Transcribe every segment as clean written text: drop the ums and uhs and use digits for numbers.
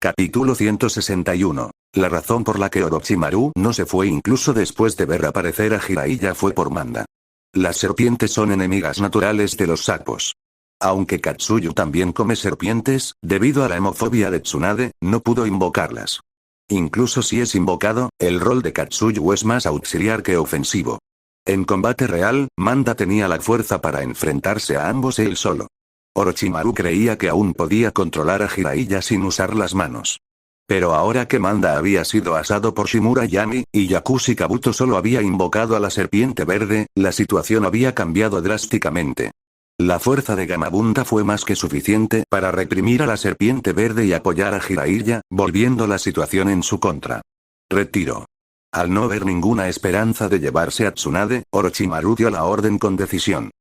Capítulo 161. La razón por la que Orochimaru no se fue incluso después de ver aparecer a Jiraiya fue por Manda. Las serpientes son enemigas naturales de los sapos. Aunque Katsuyu también come serpientes, debido a la hemofobia de Tsunade, no pudo invocarlas. Incluso si es invocado, el rol de Katsuyu es más auxiliar que ofensivo. En combate real, Manda tenía la fuerza para enfrentarse a ambos él solo. Orochimaru creía que aún podía controlar a Jiraiya sin usar las manos. Pero ahora que Manda había sido asado por Shimura Yami, y Yakushi Kabuto solo había invocado a la serpiente verde, la situación había cambiado drásticamente. La fuerza de Gamabunta fue más que suficiente para reprimir a la serpiente verde y apoyar a Jiraiya, volviendo la situación en su contra. Retiro. Al no ver ninguna esperanza de llevarse a Tsunade, Orochimaru dio la orden con decisión.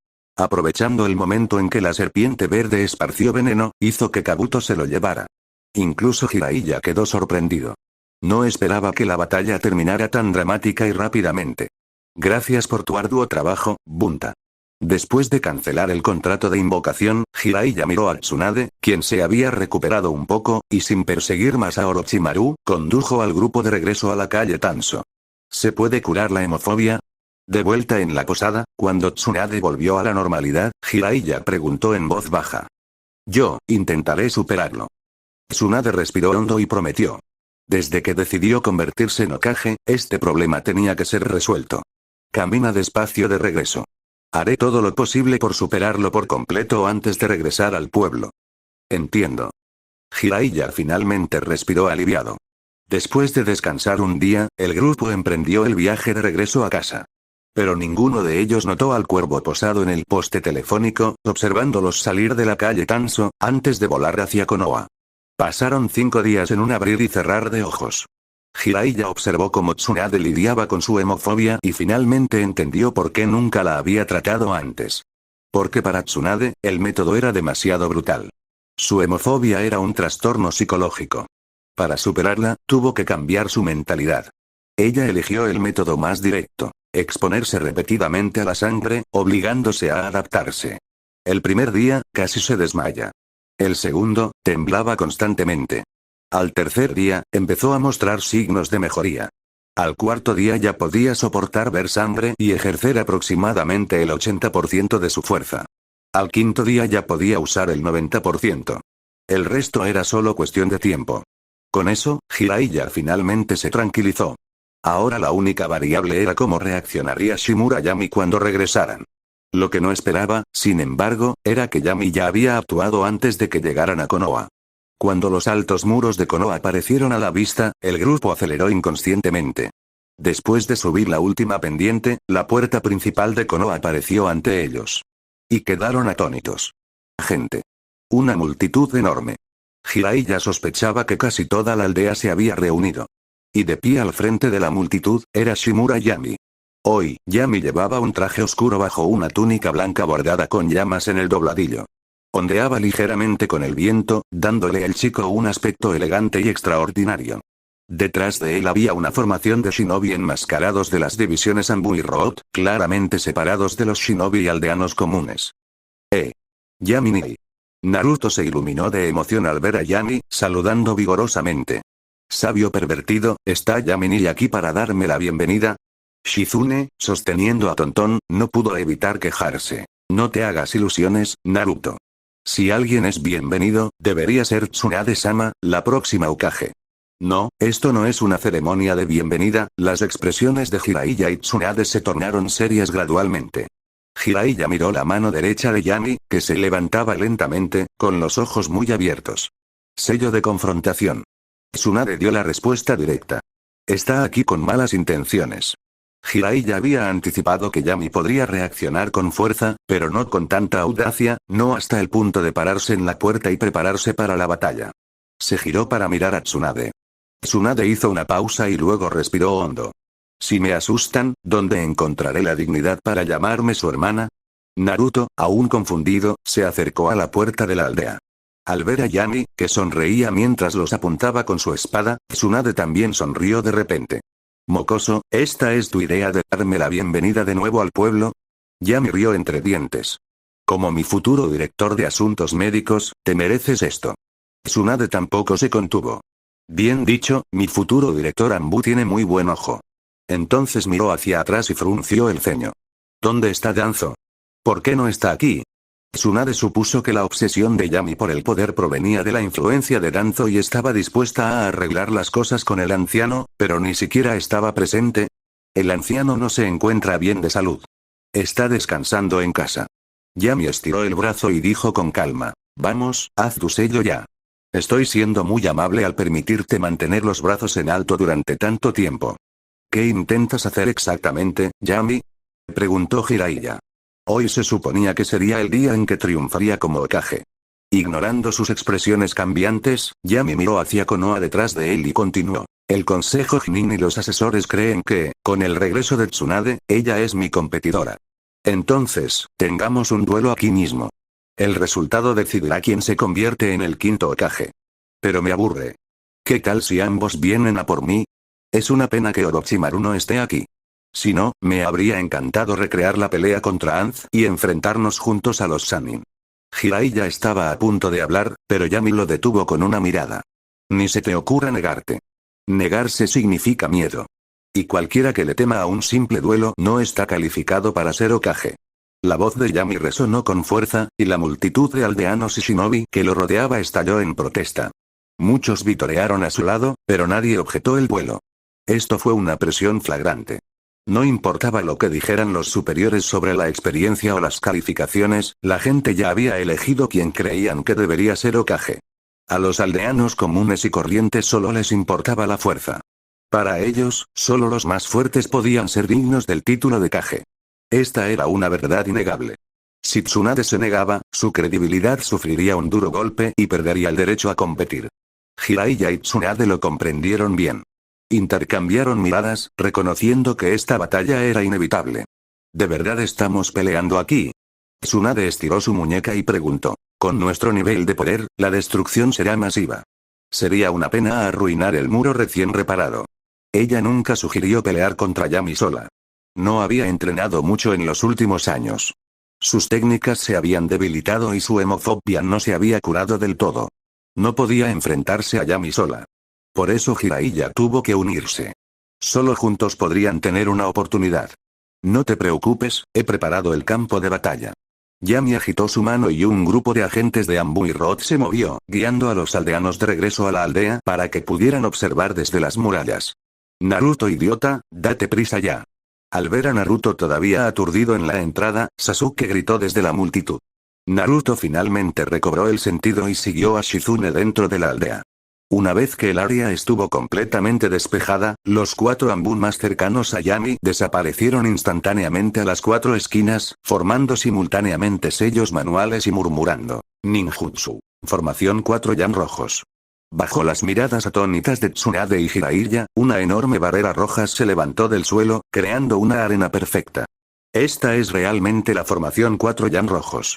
Aprovechando el momento en que la serpiente verde esparció veneno, hizo que Kabuto se lo llevara. Incluso Jiraiya quedó sorprendido. No esperaba que la batalla terminara tan dramática y rápidamente. Gracias por tu arduo trabajo, Bunta. Después de cancelar el contrato de invocación, Jiraiya miró a Tsunade, quien se había recuperado un poco, y sin perseguir más a Orochimaru, condujo al grupo de regreso a la calle Tanso. ¿Se puede curar la hemofobia? De vuelta en la posada, cuando Tsunade volvió a la normalidad, Jiraiya preguntó en voz baja. Yo, intentaré superarlo. Tsunade respiró hondo y prometió. Desde que decidió convertirse en Hokage, este problema tenía que ser resuelto. Camina despacio de regreso. Haré todo lo posible por superarlo por completo antes de regresar al pueblo. Entiendo. Jiraiya finalmente respiró aliviado. Después de descansar un día, el grupo emprendió el viaje de regreso a casa. Pero ninguno de ellos notó al cuervo posado en el poste telefónico, observándolos salir de la calle Tanso, antes de volar hacia Konoha. Pasaron 5 días en un abrir y cerrar de ojos. Jiraiya observó cómo Tsunade lidiaba con su hemofobia y finalmente entendió por qué nunca la había tratado antes. Porque para Tsunade, el método era demasiado brutal. Su hemofobia era un trastorno psicológico. Para superarla, tuvo que cambiar su mentalidad. Ella eligió el método más directo. Exponerse repetidamente a la sangre, obligándose a adaptarse. El primer día, casi se desmaya. El segundo, temblaba constantemente. Al tercer día, empezó a mostrar signos de mejoría. Al cuarto día ya podía soportar ver sangre y ejercer aproximadamente el 80% de su fuerza. Al quinto día ya podía usar el 90%. El resto era solo cuestión de tiempo. Con eso, Jiraiya finalmente se tranquilizó. Ahora la única variable era cómo reaccionaría Shimura Yami cuando regresaran. Lo que no esperaba, sin embargo, era que Yami ya había actuado antes de que llegaran a Konoha. Cuando los altos muros de Konoha aparecieron a la vista, el grupo aceleró inconscientemente. Después de subir la última pendiente, la puerta principal de Konoha apareció ante ellos. Y quedaron atónitos. Gente. Una multitud enorme. Jiraiya sospechaba que casi toda la aldea se había reunido. Y de pie al frente de la multitud, era Shimura Yami. Hoy, Yami llevaba un traje oscuro bajo una túnica blanca bordada con llamas en el dobladillo. Ondeaba ligeramente con el viento, dándole al chico un aspecto elegante y extraordinario. Detrás de él había una formación de shinobi enmascarados de las divisiones Anbu y Root, claramente separados de los shinobi aldeanos comunes. Yami ni. Naruto se iluminó de emoción al ver a Yami, saludando vigorosamente. Sabio pervertido, ¿está Yami aquí para darme la bienvenida? Shizune, sosteniendo a Tonton, no pudo evitar quejarse. No te hagas ilusiones, Naruto. Si alguien es bienvenido, debería ser Tsunade-sama, la próxima Hokage. No, esto no es una ceremonia de bienvenida. Las expresiones de Jiraiya y Tsunade se tornaron serias gradualmente. Jiraiya miró la mano derecha de Yami, que se levantaba lentamente, con los ojos muy abiertos. Sello de confrontación. Tsunade dio la respuesta directa. Está aquí con malas intenciones. Jiraiya había anticipado que Yami podría reaccionar con fuerza, pero no con tanta audacia, no hasta el punto de pararse en la puerta y prepararse para la batalla. Se giró para mirar a Tsunade. Tsunade hizo una pausa y luego respiró hondo. Si me asustan, ¿dónde encontraré la dignidad para llamarme su hermana? Naruto, aún confundido, se acercó a la puerta de la aldea. Al ver a Yami, que sonreía mientras los apuntaba con su espada, Tsunade también sonrió de repente. Mocoso, ¿esta es tu idea de darme la bienvenida de nuevo al pueblo? Yami rió entre dientes. Como mi futuro director de asuntos médicos, te mereces esto. Tsunade tampoco se contuvo. Bien dicho, mi futuro director Anbu tiene muy buen ojo. Entonces miró hacia atrás y frunció el ceño. ¿Dónde está Danzo? ¿Por qué no está aquí? Tsunade supuso que la obsesión de Yami por el poder provenía de la influencia de Danzo y estaba dispuesta a arreglar las cosas con el anciano, pero ni siquiera estaba presente. El anciano no se encuentra bien de salud. Está descansando en casa. Yami estiró el brazo y dijo con calma. Vamos, haz tu sello ya. Estoy siendo muy amable al permitirte mantener los brazos en alto durante tanto tiempo. ¿Qué intentas hacer exactamente, Yami? Preguntó Jiraiya. Hoy se suponía que sería el día en que triunfaría como Hokage. Ignorando sus expresiones cambiantes, Yami miró hacia Konoha detrás de él y continuó. El Consejo Chunin y los asesores creen que, con el regreso de Tsunade, ella es mi competidora. Entonces, tengamos un duelo aquí mismo. El resultado decidirá quién se convierte en el quinto Hokage. Pero me aburre. ¿Qué tal si ambos vienen a por mí? Es una pena que Orochimaru no esté aquí. Si no, me habría encantado recrear la pelea contra Anz y enfrentarnos juntos a los Sannin. Jiraiya estaba a punto de hablar, pero Yami lo detuvo con una mirada. Ni se te ocurra negarte. Negarse significa miedo. Y cualquiera que le tema a un simple duelo no está calificado para ser Hokage. La voz de Yami resonó con fuerza, y la multitud de aldeanos y shinobi que lo rodeaba estalló en protesta. Muchos vitorearon a su lado, pero nadie objetó el duelo. Esto fue una presión flagrante. No importaba lo que dijeran los superiores sobre la experiencia o las calificaciones, la gente ya había elegido quien creían que debería ser Hokage. A los aldeanos comunes y corrientes solo les importaba la fuerza. Para ellos, solo los más fuertes podían ser dignos del título de Kage. Esta era una verdad innegable. Si Tsunade se negaba, su credibilidad sufriría un duro golpe y perdería el derecho a competir. Jiraiya y Tsunade lo comprendieron bien. Intercambiaron miradas, reconociendo que esta batalla era inevitable. ¿De verdad estamos peleando aquí? Tsunade estiró su muñeca y preguntó. Con nuestro nivel de poder, la destrucción será masiva. Sería una pena arruinar el muro recién reparado. Ella nunca sugirió pelear contra Yami sola. No había entrenado mucho en los últimos años. Sus técnicas se habían debilitado y su hemofobia no se había curado del todo. No podía enfrentarse a Yami sola. Por eso Jiraiya tuvo que unirse. Solo juntos podrían tener una oportunidad. No te preocupes, he preparado el campo de batalla. Yami agitó su mano y un grupo de agentes de Anbu y Roth se movió, guiando a los aldeanos de regreso a la aldea para que pudieran observar desde las murallas. Naruto idiota, date prisa ya. Al ver a Naruto todavía aturdido en la entrada, Sasuke gritó desde la multitud. Naruto finalmente recobró el sentido y siguió a Shizune dentro de la aldea. Una vez que el área estuvo completamente despejada, los 4 Anbu más cercanos a Yami desaparecieron instantáneamente a las 4 esquinas, formando simultáneamente sellos manuales y murmurando. Ninjutsu. Formación 4 Yan rojos. Bajo las miradas atónitas de Tsunade y Jiraiya, una enorme barrera roja se levantó del suelo, creando una arena perfecta. Esta es realmente la formación 4 Yan rojos.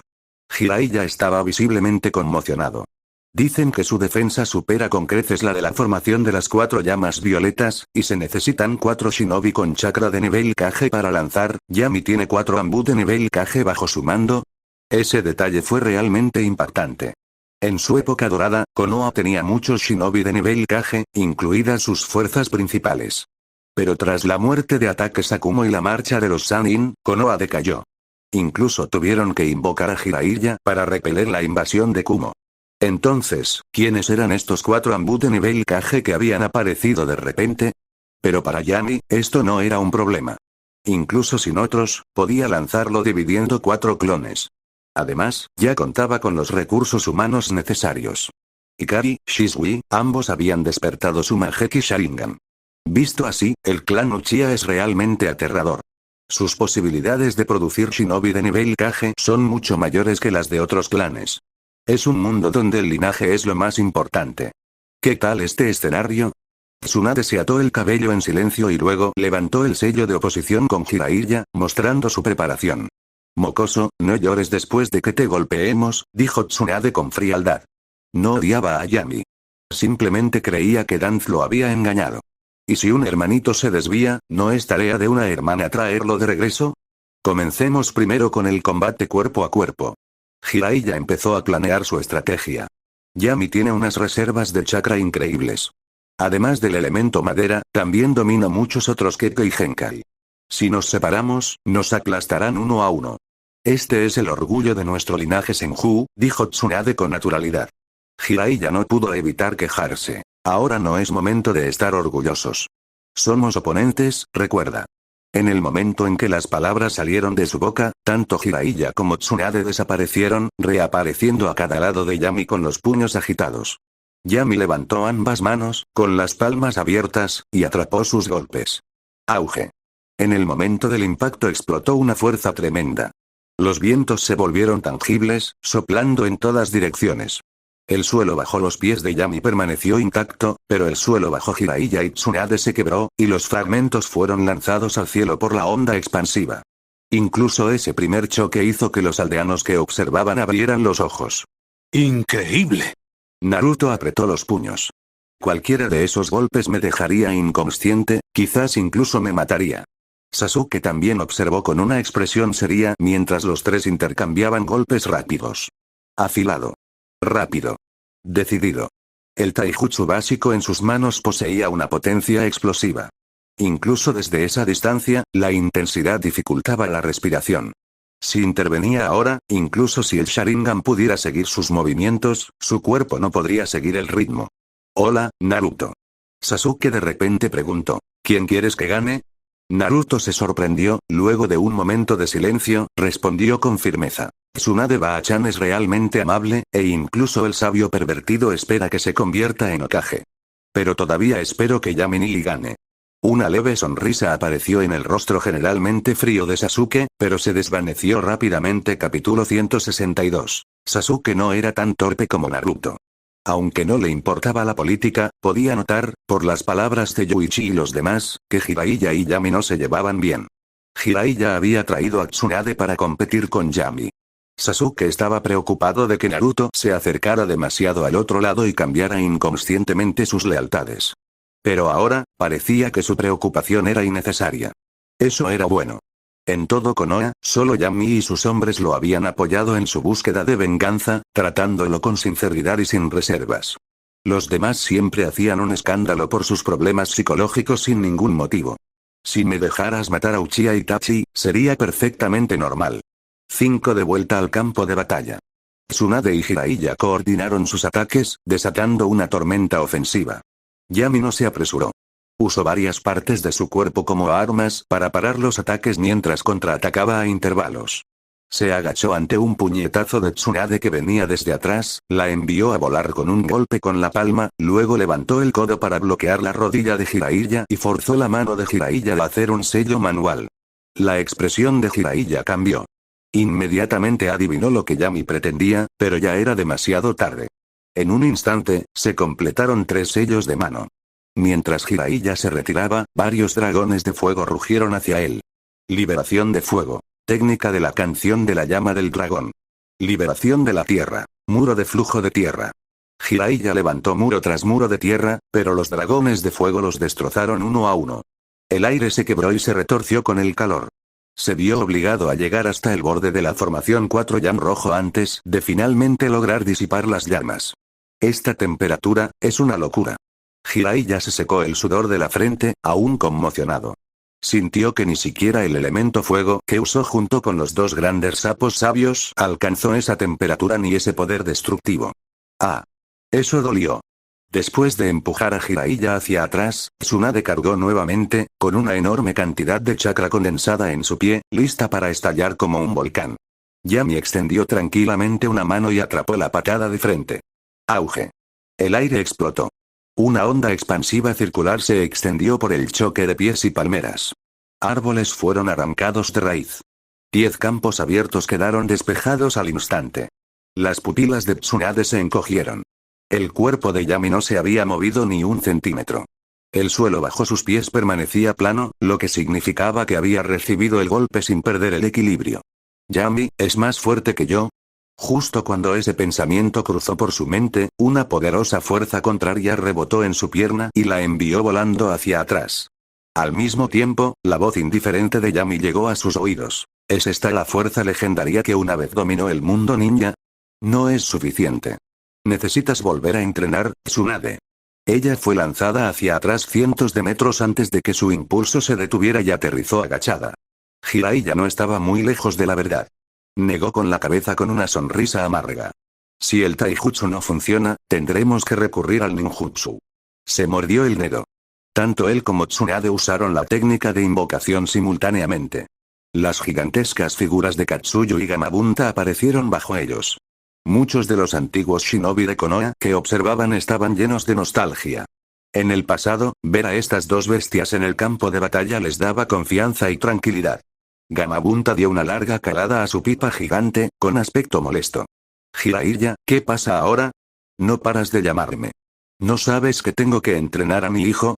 Jiraiya estaba visiblemente conmocionado. Dicen que su defensa supera con creces la de la formación de las 4 llamas violetas, y se necesitan 4 shinobi con chakra de nivel Kage para lanzar. Yami tiene 4 Anbu de nivel Kage bajo su mando. Ese detalle fue realmente impactante. En su época dorada, Konoha tenía muchos shinobi de nivel Kage, incluidas sus fuerzas principales. Pero tras la muerte de Ataque Sakumo y la marcha de los Sannin, Konoha decayó. Incluso tuvieron que invocar a Jiraiya para repeler la invasión de Kumo. Entonces, ¿quiénes eran estos 4 Anbu de nivel Kage que habían aparecido de repente? Pero para Yami, esto no era un problema. Incluso sin otros, podía lanzarlo dividiendo 4 clones. Además, ya contaba con los recursos humanos necesarios. Ikari, Shisui, ambos habían despertado su Mangekyou Sharingan. Visto así, el clan Uchiha es realmente aterrador. Sus posibilidades de producir shinobi de nivel Kage son mucho mayores que las de otros clanes. Es un mundo donde el linaje es lo más importante. ¿Qué tal este escenario? Tsunade se ató el cabello en silencio y luego levantó el sello de oposición con Jiraiya, mostrando su preparación. Mocoso, no llores después de que te golpeemos, dijo Tsunade con frialdad. No odiaba a Yami. Simplemente creía que Danzo lo había engañado. ¿Y si un hermanito se desvía, no es tarea de una hermana traerlo de regreso? Comencemos primero con el combate cuerpo a cuerpo. Jiraiya empezó a planear su estrategia. Yami tiene unas reservas de chakra increíbles. Además del elemento madera, también domina muchos otros Kekkei y Genkai. Si nos separamos, nos aplastarán uno a uno. Este es el orgullo de nuestro linaje Senju, dijo Tsunade con naturalidad. Jiraiya no pudo evitar quejarse. Ahora no es momento de estar orgullosos. Somos oponentes, recuerda. En el momento en que las palabras salieron de su boca, tanto Jiraiya como Tsunade desaparecieron, reapareciendo a cada lado de Yami con los puños agitados. Yami levantó ambas manos, con las palmas abiertas, y atrapó sus golpes. Auge. En el momento del impacto explotó una fuerza tremenda. Los vientos se volvieron tangibles, soplando en todas direcciones. El suelo bajo los pies de Yami permaneció intacto, pero el suelo bajo Jiraiya y Tsunade se quebró, y los fragmentos fueron lanzados al cielo por la onda expansiva. Incluso ese primer choque hizo que los aldeanos que observaban abrieran los ojos. ¡Increíble! Naruto apretó los puños. Cualquiera de esos golpes me dejaría inconsciente, quizás incluso me mataría. Sasuke también observó con una expresión seria mientras los tres intercambiaban golpes rápidos. Afilado. Rápido. Decidido. El taijutsu básico en sus manos poseía una potencia explosiva. Incluso desde esa distancia, la intensidad dificultaba la respiración. Si intervenía ahora, incluso si el Sharingan pudiera seguir sus movimientos, su cuerpo no podría seguir el ritmo. Hola, Naruto. Sasuke de repente preguntó, ¿quién quieres que gane? Naruto se sorprendió, luego de un momento de silencio, respondió con firmeza. Tsunade Baa-chan es realmente amable, e incluso el sabio pervertido espera que se convierta en Hokage. Pero todavía espero que Yami gane. Una leve sonrisa apareció en el rostro generalmente frío de Sasuke, pero se desvaneció rápidamente. Capítulo 162. Sasuke no era tan torpe como Naruto. Aunque no le importaba la política, podía notar, por las palabras de Yuichi y los demás, que Jiraiya y Yami no se llevaban bien. Jiraiya había traído a Tsunade para competir con Yami. Sasuke estaba preocupado de que Naruto se acercara demasiado al otro lado y cambiara inconscientemente sus lealtades. Pero ahora, parecía que su preocupación era innecesaria. Eso era bueno. En todo Konoha, solo Yami y sus hombres lo habían apoyado en su búsqueda de venganza, tratándolo con sinceridad y sin reservas. Los demás siempre hacían un escándalo por sus problemas psicológicos sin ningún motivo. Si me dejaras matar a Uchiha Itachi, sería perfectamente normal. 5 De vuelta al campo de batalla. Tsunade y Jiraiya coordinaron sus ataques, desatando una tormenta ofensiva. Yami no se apresuró. Usó varias partes de su cuerpo como armas para parar los ataques mientras contraatacaba a intervalos. Se agachó ante un puñetazo de Tsunade que venía desde atrás, la envió a volar con un golpe con la palma, luego levantó el codo para bloquear la rodilla de Jiraiya y forzó la mano de Jiraiya a hacer un sello manual. La expresión de Jiraiya cambió. Inmediatamente adivinó lo que Yami pretendía, pero ya era demasiado tarde. En un instante, se completaron 3 sellos de mano. Mientras Jiraiya se retiraba, varios dragones de fuego rugieron hacia él. Liberación de fuego. Técnica de la canción de la llama del dragón. Liberación de la tierra. Muro de flujo de tierra. Jiraiya levantó muro tras muro de tierra, pero los dragones de fuego los destrozaron uno a uno. El aire se quebró y se retorció con el calor. Se vio obligado a llegar hasta el borde de la formación 4 Yan rojo antes de finalmente lograr disipar las llamas. Esta temperatura, es una locura. Jiraiya se secó el sudor de la frente, aún conmocionado. Sintió que ni siquiera el elemento fuego que usó junto con los 2 grandes sapos sabios alcanzó esa temperatura ni ese poder destructivo. Ah. Eso dolió. Después de empujar a Jiraiya hacia atrás, Tsunade cargó nuevamente, con una enorme cantidad de chakra condensada en su pie, lista para estallar como un volcán. Yami extendió tranquilamente una mano y atrapó la patada de frente. Auge. El aire explotó. Una onda expansiva circular se extendió por el choque de pies y palmeras. Árboles fueron arrancados de raíz. 10 campos abiertos quedaron despejados al instante. Las pupilas de Tsunade se encogieron. El cuerpo de Yami no se había movido ni un centímetro. El suelo bajo sus pies permanecía plano, lo que significaba que había recibido el golpe sin perder el equilibrio. ¿Yami es más fuerte que yo? Justo cuando ese pensamiento cruzó por su mente, una poderosa fuerza contraria rebotó en su pierna y la envió volando hacia atrás. Al mismo tiempo, la voz indiferente de Yami llegó a sus oídos. ¿Es esta la fuerza legendaria que una vez dominó el mundo ninja? No es suficiente. Necesitas volver a entrenar, Tsunade. Ella fue lanzada hacia atrás cientos de metros antes de que su impulso se detuviera y aterrizó agachada. Jiraiya no estaba muy lejos de la verdad. Negó con la cabeza con una sonrisa amarga. Si el taijutsu no funciona, tendremos que recurrir al ninjutsu. Se mordió el dedo. Tanto él como Tsunade usaron la técnica de invocación simultáneamente. Las gigantescas figuras de Katsuyu y Gamabunta aparecieron bajo ellos. Muchos de los antiguos shinobi de Konoha que observaban estaban llenos de nostalgia. En el pasado, ver a estas dos bestias en el campo de batalla les daba confianza y tranquilidad. Gamabunta dio una larga calada a su pipa gigante, con aspecto molesto. Jiraiya, ¿qué pasa ahora? No paras de llamarme. ¿No sabes que tengo que entrenar a mi hijo?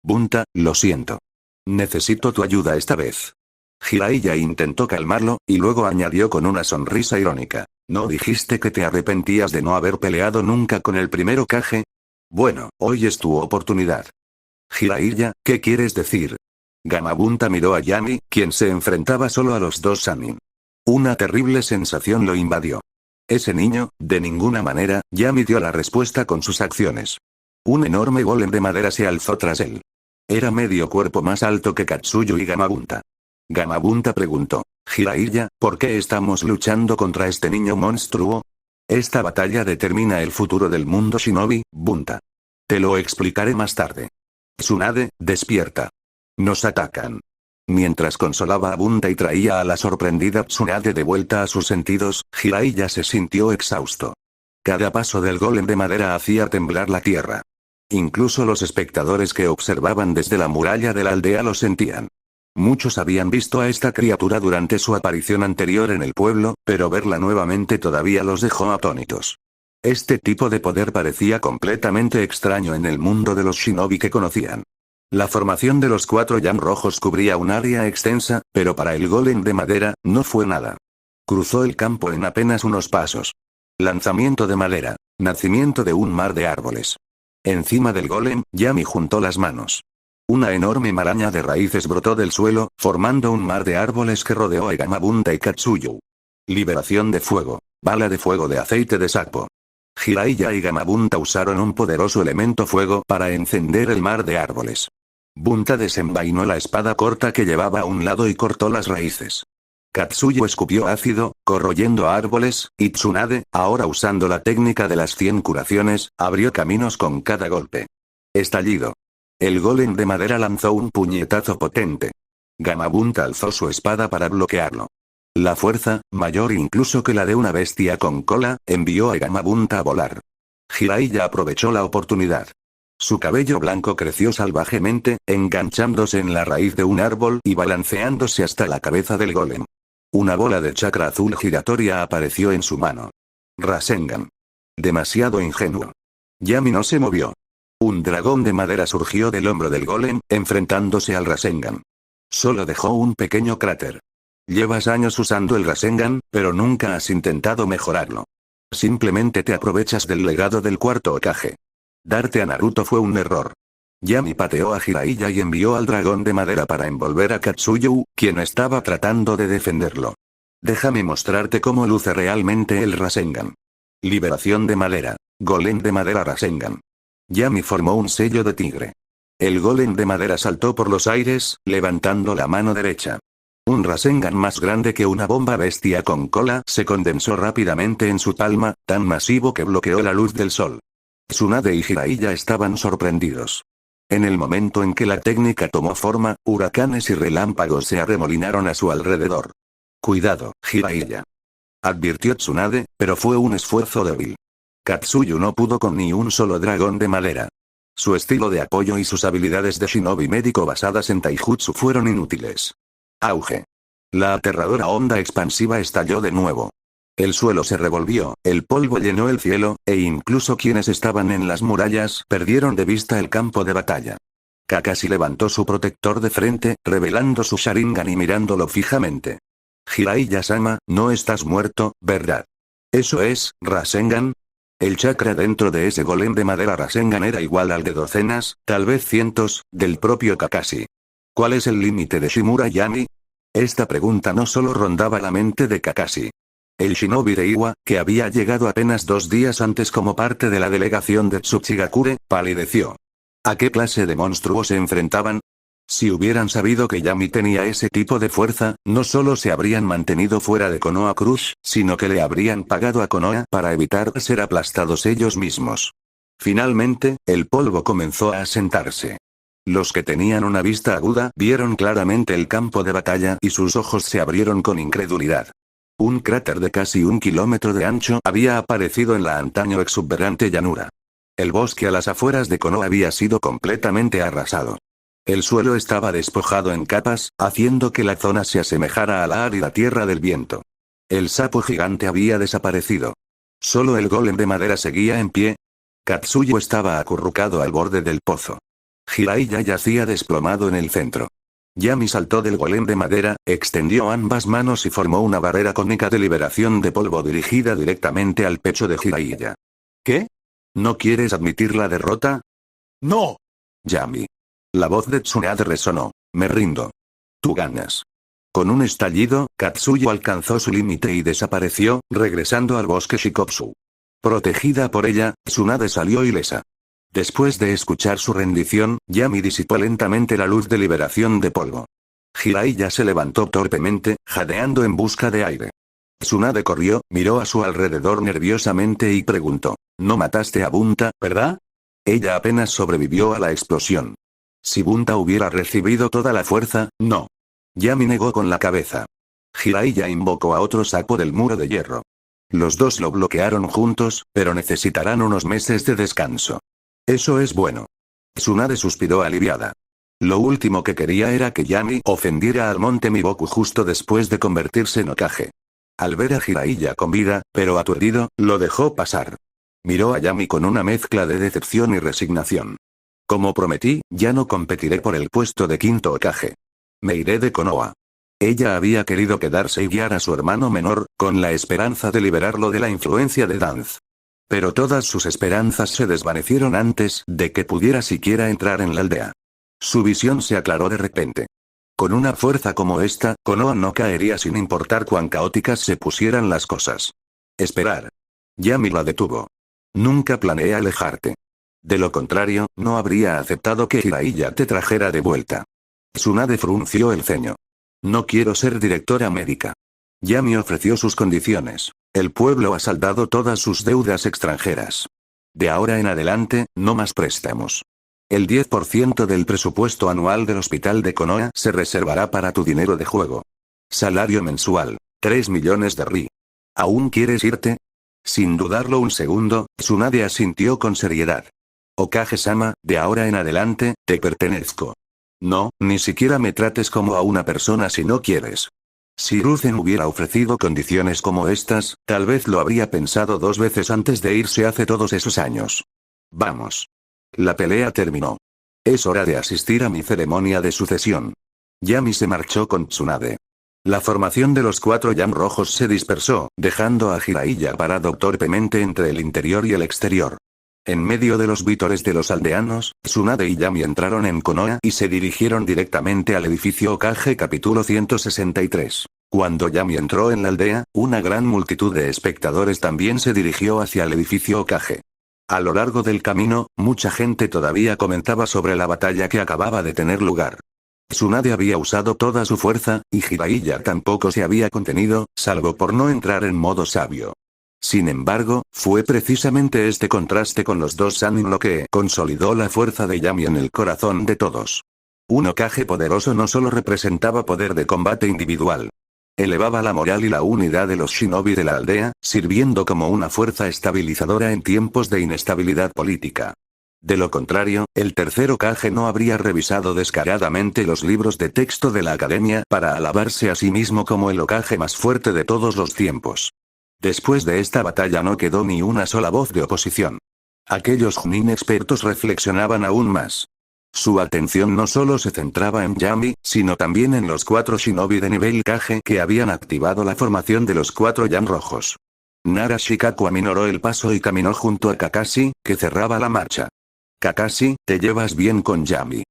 Bunta, lo siento. Necesito tu ayuda esta vez. Jiraiya intentó calmarlo, y luego añadió con una sonrisa irónica. ¿No dijiste que te arrepentías de no haber peleado nunca con el primer Hokage? Bueno, hoy es tu oportunidad. Jiraiya, ¿qué quieres decir? Gamabunta miró a Yami, quien se enfrentaba solo a los dos Sannin. Una terrible sensación lo invadió. Ese niño, de ninguna manera, Yami dio la respuesta con sus acciones. Un enorme golem de madera se alzó tras él. Era medio cuerpo más alto que Katsuyu y Gamabunta. Gamabunta preguntó, Jiraiya, ¿por qué estamos luchando contra este niño monstruo? Esta batalla determina el futuro del mundo shinobi, Bunta. Te lo explicaré más tarde. Tsunade, despierta. Nos atacan. Mientras consolaba a Bunta y traía a la sorprendida Tsunade de vuelta a sus sentidos, Jiraiya se sintió exhausto. Cada paso del golem de madera hacía temblar la tierra. Incluso los espectadores que observaban desde la muralla de la aldea lo sentían. Muchos habían visto a esta criatura durante su aparición anterior en el pueblo, pero verla nuevamente todavía los dejó atónitos. Este tipo de poder parecía completamente extraño en el mundo de los shinobi que conocían. La formación de los 4 yan rojos cubría un área extensa, pero para el golem de madera, no fue nada. Cruzó el campo en apenas unos pasos. Lanzamiento de madera. Nacimiento de un mar de árboles. Encima del golem, Yami juntó las manos. Una enorme maraña de raíces brotó del suelo, formando un mar de árboles que rodeó a Gamabunta y Katsuyu. Liberación de fuego. Bala de fuego de aceite de sapo. Jiraiya y Gamabunta usaron un poderoso elemento fuego para encender el mar de árboles. Bunta desenvainó la espada corta que llevaba a un lado y cortó las raíces. Katsuyu escupió ácido, corroyendo árboles, y Tsunade, ahora usando la técnica de las 100 curaciones, abrió caminos con cada golpe. Estallido. El golem de madera lanzó un puñetazo potente. Gamabunta alzó su espada para bloquearlo. La fuerza, mayor incluso que la de una bestia con cola, envió a Gamabunta a volar. Jiraiya aprovechó la oportunidad. Su cabello blanco creció salvajemente, enganchándose en la raíz de un árbol y balanceándose hasta la cabeza del golem. Una bola de chakra azul giratoria apareció en su mano. Rasengan. Demasiado ingenuo. Yami no se movió. Un dragón de madera surgió del hombro del golem, enfrentándose al Rasengan. Solo dejó un pequeño cráter. Llevas años usando el Rasengan, pero nunca has intentado mejorarlo. Simplemente te aprovechas del legado del cuarto Hokage. Darte a Naruto fue un error. Yami pateó a Jiraiya y envió al dragón de madera para envolver a Katsuyu, quien estaba tratando de defenderlo. Déjame mostrarte cómo luce realmente el Rasengan. Liberación de madera. Golem de madera Rasengan. Yami formó un sello de tigre. El golem de madera saltó por los aires, levantando la mano derecha. Un Rasengan más grande que una bomba bestia con cola se condensó rápidamente en su palma, tan masivo que bloqueó la luz del sol. Tsunade y Jiraiya estaban sorprendidos. En el momento en que la técnica tomó forma, huracanes y relámpagos se arremolinaron a su alrededor. Cuidado, Jiraiya. Advirtió Tsunade, pero fue un esfuerzo débil. Katsuyu no pudo con ni un solo dragón de madera. Su estilo de apoyo y sus habilidades de shinobi médico basadas en taijutsu fueron inútiles. Auge. La aterradora onda expansiva estalló de nuevo. El suelo se revolvió, el polvo llenó el cielo, e incluso quienes estaban en las murallas perdieron de vista el campo de batalla. Kakashi levantó su protector de frente, revelando su Sharingan y mirándolo fijamente. Jiraiya-sama, no estás muerto, ¿verdad? ¿Eso es, Rasengan? El chakra dentro de ese golem de madera Rasengan era igual al de docenas, tal vez cientos, del propio Kakashi. ¿Cuál es el límite de Shimura Yami? Esta pregunta no solo rondaba la mente de Kakashi. El shinobi de Iwa, que había llegado apenas 2 días antes como parte de la delegación de Tsuchigakure, palideció. ¿A qué clase de monstruos se enfrentaban? Si hubieran sabido que Yami tenía ese tipo de fuerza, no solo se habrían mantenido fuera de Konoha Crush, sino que le habrían pagado a Konoha para evitar ser aplastados ellos mismos. Finalmente, el polvo comenzó a asentarse. Los que tenían una vista aguda vieron claramente el campo de batalla y sus ojos se abrieron con incredulidad. Un cráter de casi 1 kilómetro de ancho había aparecido en la antaño exuberante llanura. El bosque a las afueras de Konoha había sido completamente arrasado. El suelo estaba despojado en capas, haciendo que la zona se asemejara a la árida tierra del viento. El sapo gigante había desaparecido. Solo el golem de madera seguía en pie. Katsuyo estaba acurrucado al borde del pozo. Jiraiya yacía desplomado en el centro. Yami saltó del golem de madera, extendió ambas manos y formó una barrera cónica de liberación de polvo dirigida directamente al pecho de Jiraiya. ¿Qué? ¿No quieres admitir la derrota? ¡No! Yami. La voz de Tsunade resonó. Me rindo. Tú ganas. Con un estallido, Katsuyo alcanzó su límite y desapareció, regresando al bosque Shikotsu. Protegida por ella, Tsunade salió ilesa. Después de escuchar su rendición, Yami disipó lentamente la luz de liberación de polvo. Jiraiya se levantó torpemente, jadeando en busca de aire. Tsunade corrió, miró a su alrededor nerviosamente y preguntó. ¿No mataste a Bunta, verdad? Ella apenas sobrevivió a la explosión. Si Bunta hubiera recibido toda la fuerza, no. Yami negó con la cabeza. Jiraiya invocó a otro sapo del muro de hierro. Los dos lo bloquearon juntos, pero necesitarán unos meses de descanso. Eso es bueno. Tsunade suspiró aliviada. Lo último que quería era que Yami ofendiera al monte Miboku justo después de convertirse en Hokage. Al ver a Jiraiya con vida, pero aturdido, lo dejó pasar. Miró a Yami con una mezcla de decepción y resignación. Como prometí, ya no competiré por el puesto de quinto Hokage. Me iré de Konoha. Ella había querido quedarse y guiar a su hermano menor, con la esperanza de liberarlo de la influencia de Danz. Pero todas sus esperanzas se desvanecieron antes de que pudiera siquiera entrar en la aldea. Su visión se aclaró de repente. Con una fuerza como esta, Konoha no caería sin importar cuán caóticas se pusieran las cosas. Esperar. Yami la detuvo. Nunca planeé alejarte. De lo contrario, no habría aceptado que Jiraiya te trajera de vuelta. Tsunade frunció el ceño. No quiero ser directora médica. Yami ofreció sus condiciones. El pueblo ha saldado todas sus deudas extranjeras. De ahora en adelante, no más préstamos. El 10% del presupuesto anual del hospital de Konoha se reservará para tu dinero de juego. Salario mensual, 3 millones de ri. ¿Aún quieres irte? Sin dudarlo un segundo, Tsunade asintió con seriedad. Hokage-sama, de ahora en adelante, te pertenezco. No, ni siquiera me trates como a una persona si no quieres. Si Ruzen hubiera ofrecido condiciones como estas, tal vez lo habría pensado 2 veces antes de irse hace todos esos años. Vamos. La pelea terminó. Es hora de asistir a mi ceremonia de sucesión. Yami se marchó con Tsunade. La formación de los 4 Yam rojos se dispersó, dejando a Jiraiya parado torpemente entre el interior y el exterior. En medio de los vítores de los aldeanos, Tsunade y Yami entraron en Konoha y se dirigieron directamente al edificio Hokage capítulo 163. Cuando Yami entró en la aldea, una gran multitud de espectadores también se dirigió hacia el edificio Hokage. A lo largo del camino, mucha gente todavía comentaba sobre la batalla que acababa de tener lugar. Tsunade había usado toda su fuerza, y Jiraiya tampoco se había contenido, salvo por no entrar en modo sabio. Sin embargo, fue precisamente este contraste con los dos Sannin lo que consolidó la fuerza de Yami en el corazón de todos. Un Hokage poderoso no solo representaba poder de combate individual. Elevaba la moral y la unidad de los shinobi de la aldea, sirviendo como una fuerza estabilizadora en tiempos de inestabilidad política. De lo contrario, el tercer Hokage no habría revisado descaradamente los libros de texto de la academia para alabarse a sí mismo como el Hokage más fuerte de todos los tiempos. Después de esta batalla no quedó ni una sola voz de oposición. Aquellos Chunin expertos reflexionaban aún más. Su atención no solo se centraba en Yami, sino también en los 4 shinobi de nivel Kage que habían activado la formación de los 4 Yam rojos. Nara Shikaku aminoró el paso y caminó junto a Kakashi, que cerraba la marcha. Kakashi, ¿te llevas bien con Yami?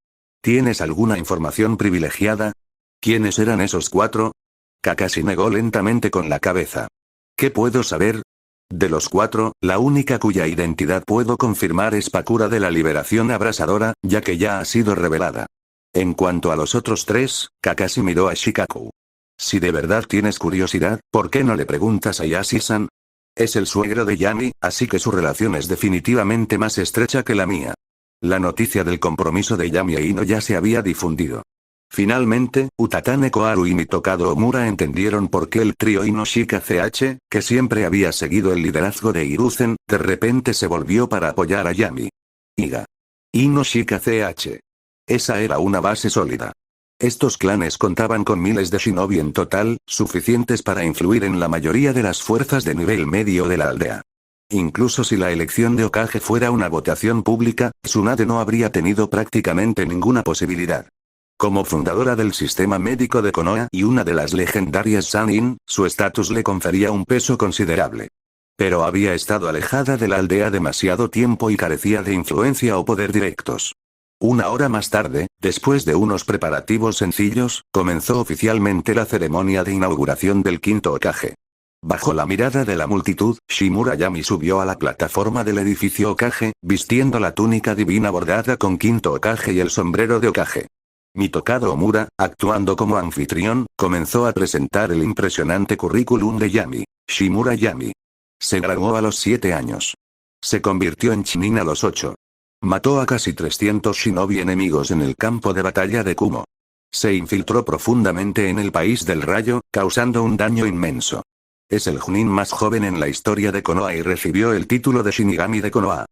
¿Tienes alguna información privilegiada? ¿Quiénes eran esos 4? Kakashi negó lentamente con la cabeza. ¿Qué puedo saber? De los 4, la única cuya identidad puedo confirmar es Pakura de la Liberación Abrasadora, ya que ya ha sido revelada. En cuanto a los otros 3, Kakashi miró a Shikaku. Si de verdad tienes curiosidad, ¿por qué no le preguntas a Yashi-san? Es el suegro de Yami, así que su relación es definitivamente más estrecha que la mía. La noticia del compromiso de Yami e Ino ya se había difundido. Finalmente, Utatane Koharu y Mitokado Omura entendieron por qué el trío Inoshika CH, que siempre había seguido el liderazgo de Hiruzen, de repente se volvió para apoyar a Yami. Iga. Inoshika CH. Esa era una base sólida. Estos clanes contaban con miles de shinobi en total, suficientes para influir en la mayoría de las fuerzas de nivel medio de la aldea. Incluso si la elección de Hokage fuera una votación pública, Tsunade no habría tenido prácticamente ninguna posibilidad. Como fundadora del sistema médico de Konoha y una de las legendarias Sannin, su estatus le confería un peso considerable. Pero había estado alejada de la aldea demasiado tiempo y carecía de influencia o poder directos. Una hora más tarde, después de unos preparativos sencillos, comenzó oficialmente la ceremonia de inauguración del quinto Hokage. Bajo la mirada de la multitud, Shimura Yami subió a la plataforma del edificio Hokage, vistiendo la túnica divina bordada con quinto Hokage y el sombrero de Hokage. Mitokado Omura, actuando como anfitrión, comenzó a presentar el impresionante currículum de Yami. Shimura Yami. Se graduó a los 7 años. Se convirtió en Chunin a los 8. Mató a casi 300 shinobi enemigos en el campo de batalla de Kumo. Se infiltró profundamente en el país del rayo, causando un daño inmenso. Es el Chunin más joven en la historia de Konoha y recibió el título de Shinigami de Konoha.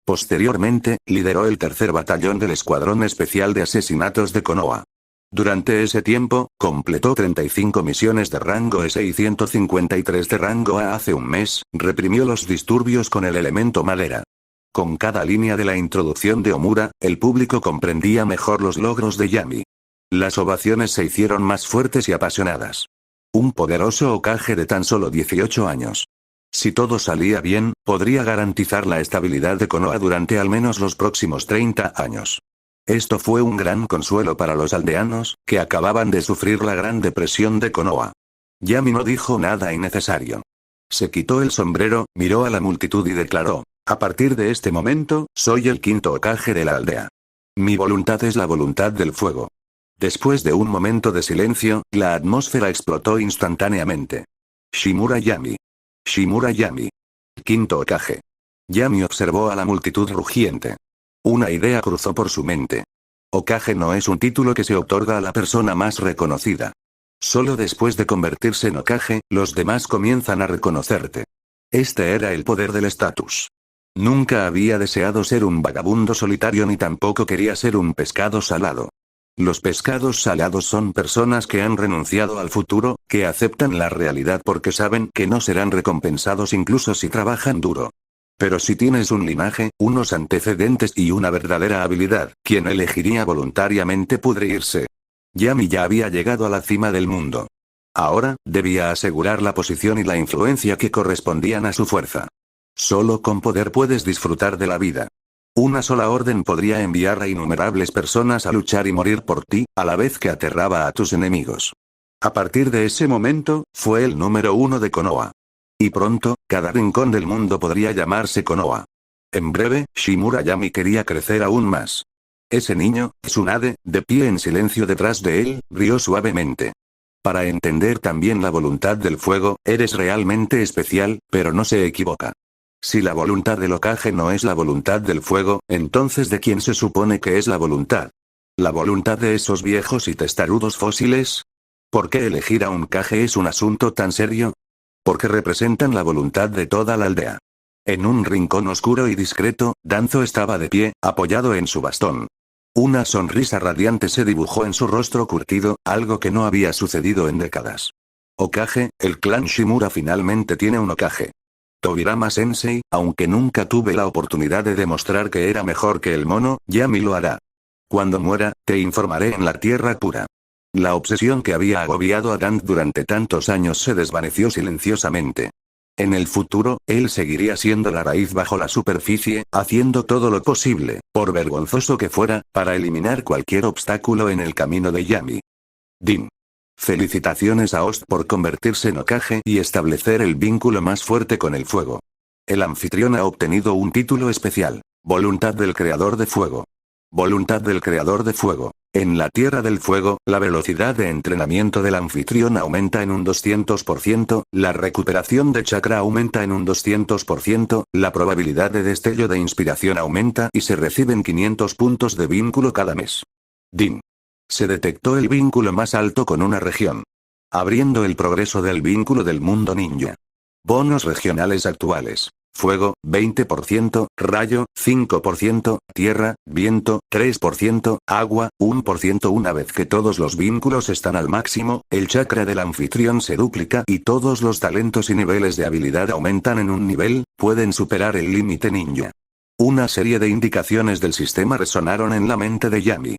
Posteriormente, lideró el tercer batallón del Escuadrón Especial de Asesinatos de Konoha. Durante ese tiempo, completó 35 misiones de rango S y 153 de rango A. Hace un mes, reprimió los disturbios con el elemento madera. Con cada línea de la introducción de Omura, el público comprendía mejor los logros de Yami. Las ovaciones se hicieron más fuertes y apasionadas. Un poderoso Hokage de tan solo 18 años. Si todo salía bien, podría garantizar la estabilidad de Konoha durante al menos los próximos 30 años. Esto fue un gran consuelo para los aldeanos, que acababan de sufrir la gran depresión de Konoha. Yami no dijo nada innecesario. Se quitó el sombrero, miró a la multitud y declaró: a partir de este momento, soy el quinto Hokage de la aldea. Mi voluntad es la voluntad del fuego. Después de un momento de silencio, la atmósfera explotó instantáneamente. Shimura Yami. Shimura Yami. Quinto Hokage. Yami observó a la multitud rugiente. Una idea cruzó por su mente. Hokage no es un título que se otorga a la persona más reconocida. Solo después de convertirse en Hokage, los demás comienzan a reconocerte. Este era el poder del estatus. Nunca había deseado ser un vagabundo solitario ni tampoco quería ser un pescado salado. Los pescados salados son personas que han renunciado al futuro, que aceptan la realidad porque saben que no serán recompensados incluso si trabajan duro. Pero si tienes un linaje, unos antecedentes y una verdadera habilidad, ¿quién elegiría voluntariamente pudrirse? Yami ya había llegado a la cima del mundo. Ahora, debía asegurar la posición y la influencia que correspondían a su fuerza. Solo con poder puedes disfrutar de la vida. Una sola orden podría enviar a innumerables personas a luchar y morir por ti, a la vez que aterraba a tus enemigos. A partir de ese momento, fue el número 1 de Konoha. Y pronto, cada rincón del mundo podría llamarse Konoha. En breve, Shimura Yami quería crecer aún más. Ese niño, Tsunade, de pie en silencio detrás de él, rió suavemente. Para entender también la voluntad del fuego, eres realmente especial, pero no se equivoca. Si la voluntad del Hokage no es la voluntad del fuego, entonces ¿de quién se supone que es la voluntad? ¿La voluntad de esos viejos y testarudos fósiles? ¿Por qué elegir a un Kage es un asunto tan serio? Porque representan la voluntad de toda la aldea. En un rincón oscuro y discreto, Danzo estaba de pie, apoyado en su bastón. Una sonrisa radiante se dibujó en su rostro curtido, algo que no había sucedido en décadas. Hokage, el clan Shimura finalmente tiene un Hokage. Tobirama Sensei, aunque nunca tuve la oportunidad de demostrar que era mejor que el mono, Yami lo hará. Cuando muera, te informaré en la tierra pura. La obsesión que había agobiado a Dan durante tantos años se desvaneció silenciosamente. En el futuro, él seguiría siendo la raíz bajo la superficie, haciendo todo lo posible, por vergonzoso que fuera, para eliminar cualquier obstáculo en el camino de Yami. Din. Felicitaciones a Ost por convertirse en Hokage y establecer el vínculo más fuerte con el fuego. El anfitrión ha obtenido un título especial. Voluntad del Creador de Fuego. Voluntad del Creador de Fuego. En la Tierra del Fuego, la velocidad de entrenamiento del anfitrión aumenta en un 200%, la recuperación de chakra aumenta en un 200%, la probabilidad de destello de inspiración aumenta y se reciben 500 puntos de vínculo cada mes. Din. Se detectó el vínculo más alto con una región. Abriendo el progreso del vínculo del mundo ninja. Bonos regionales actuales. Fuego, 20%, rayo, 5%, tierra, viento, 3%, agua, 1%. Una vez que todos los vínculos están al máximo, el chakra del anfitrión se duplica y todos los talentos y niveles de habilidad aumentan en un nivel, pueden superar el límite ninja. Una serie de indicaciones del sistema resonaron en la mente de Yami.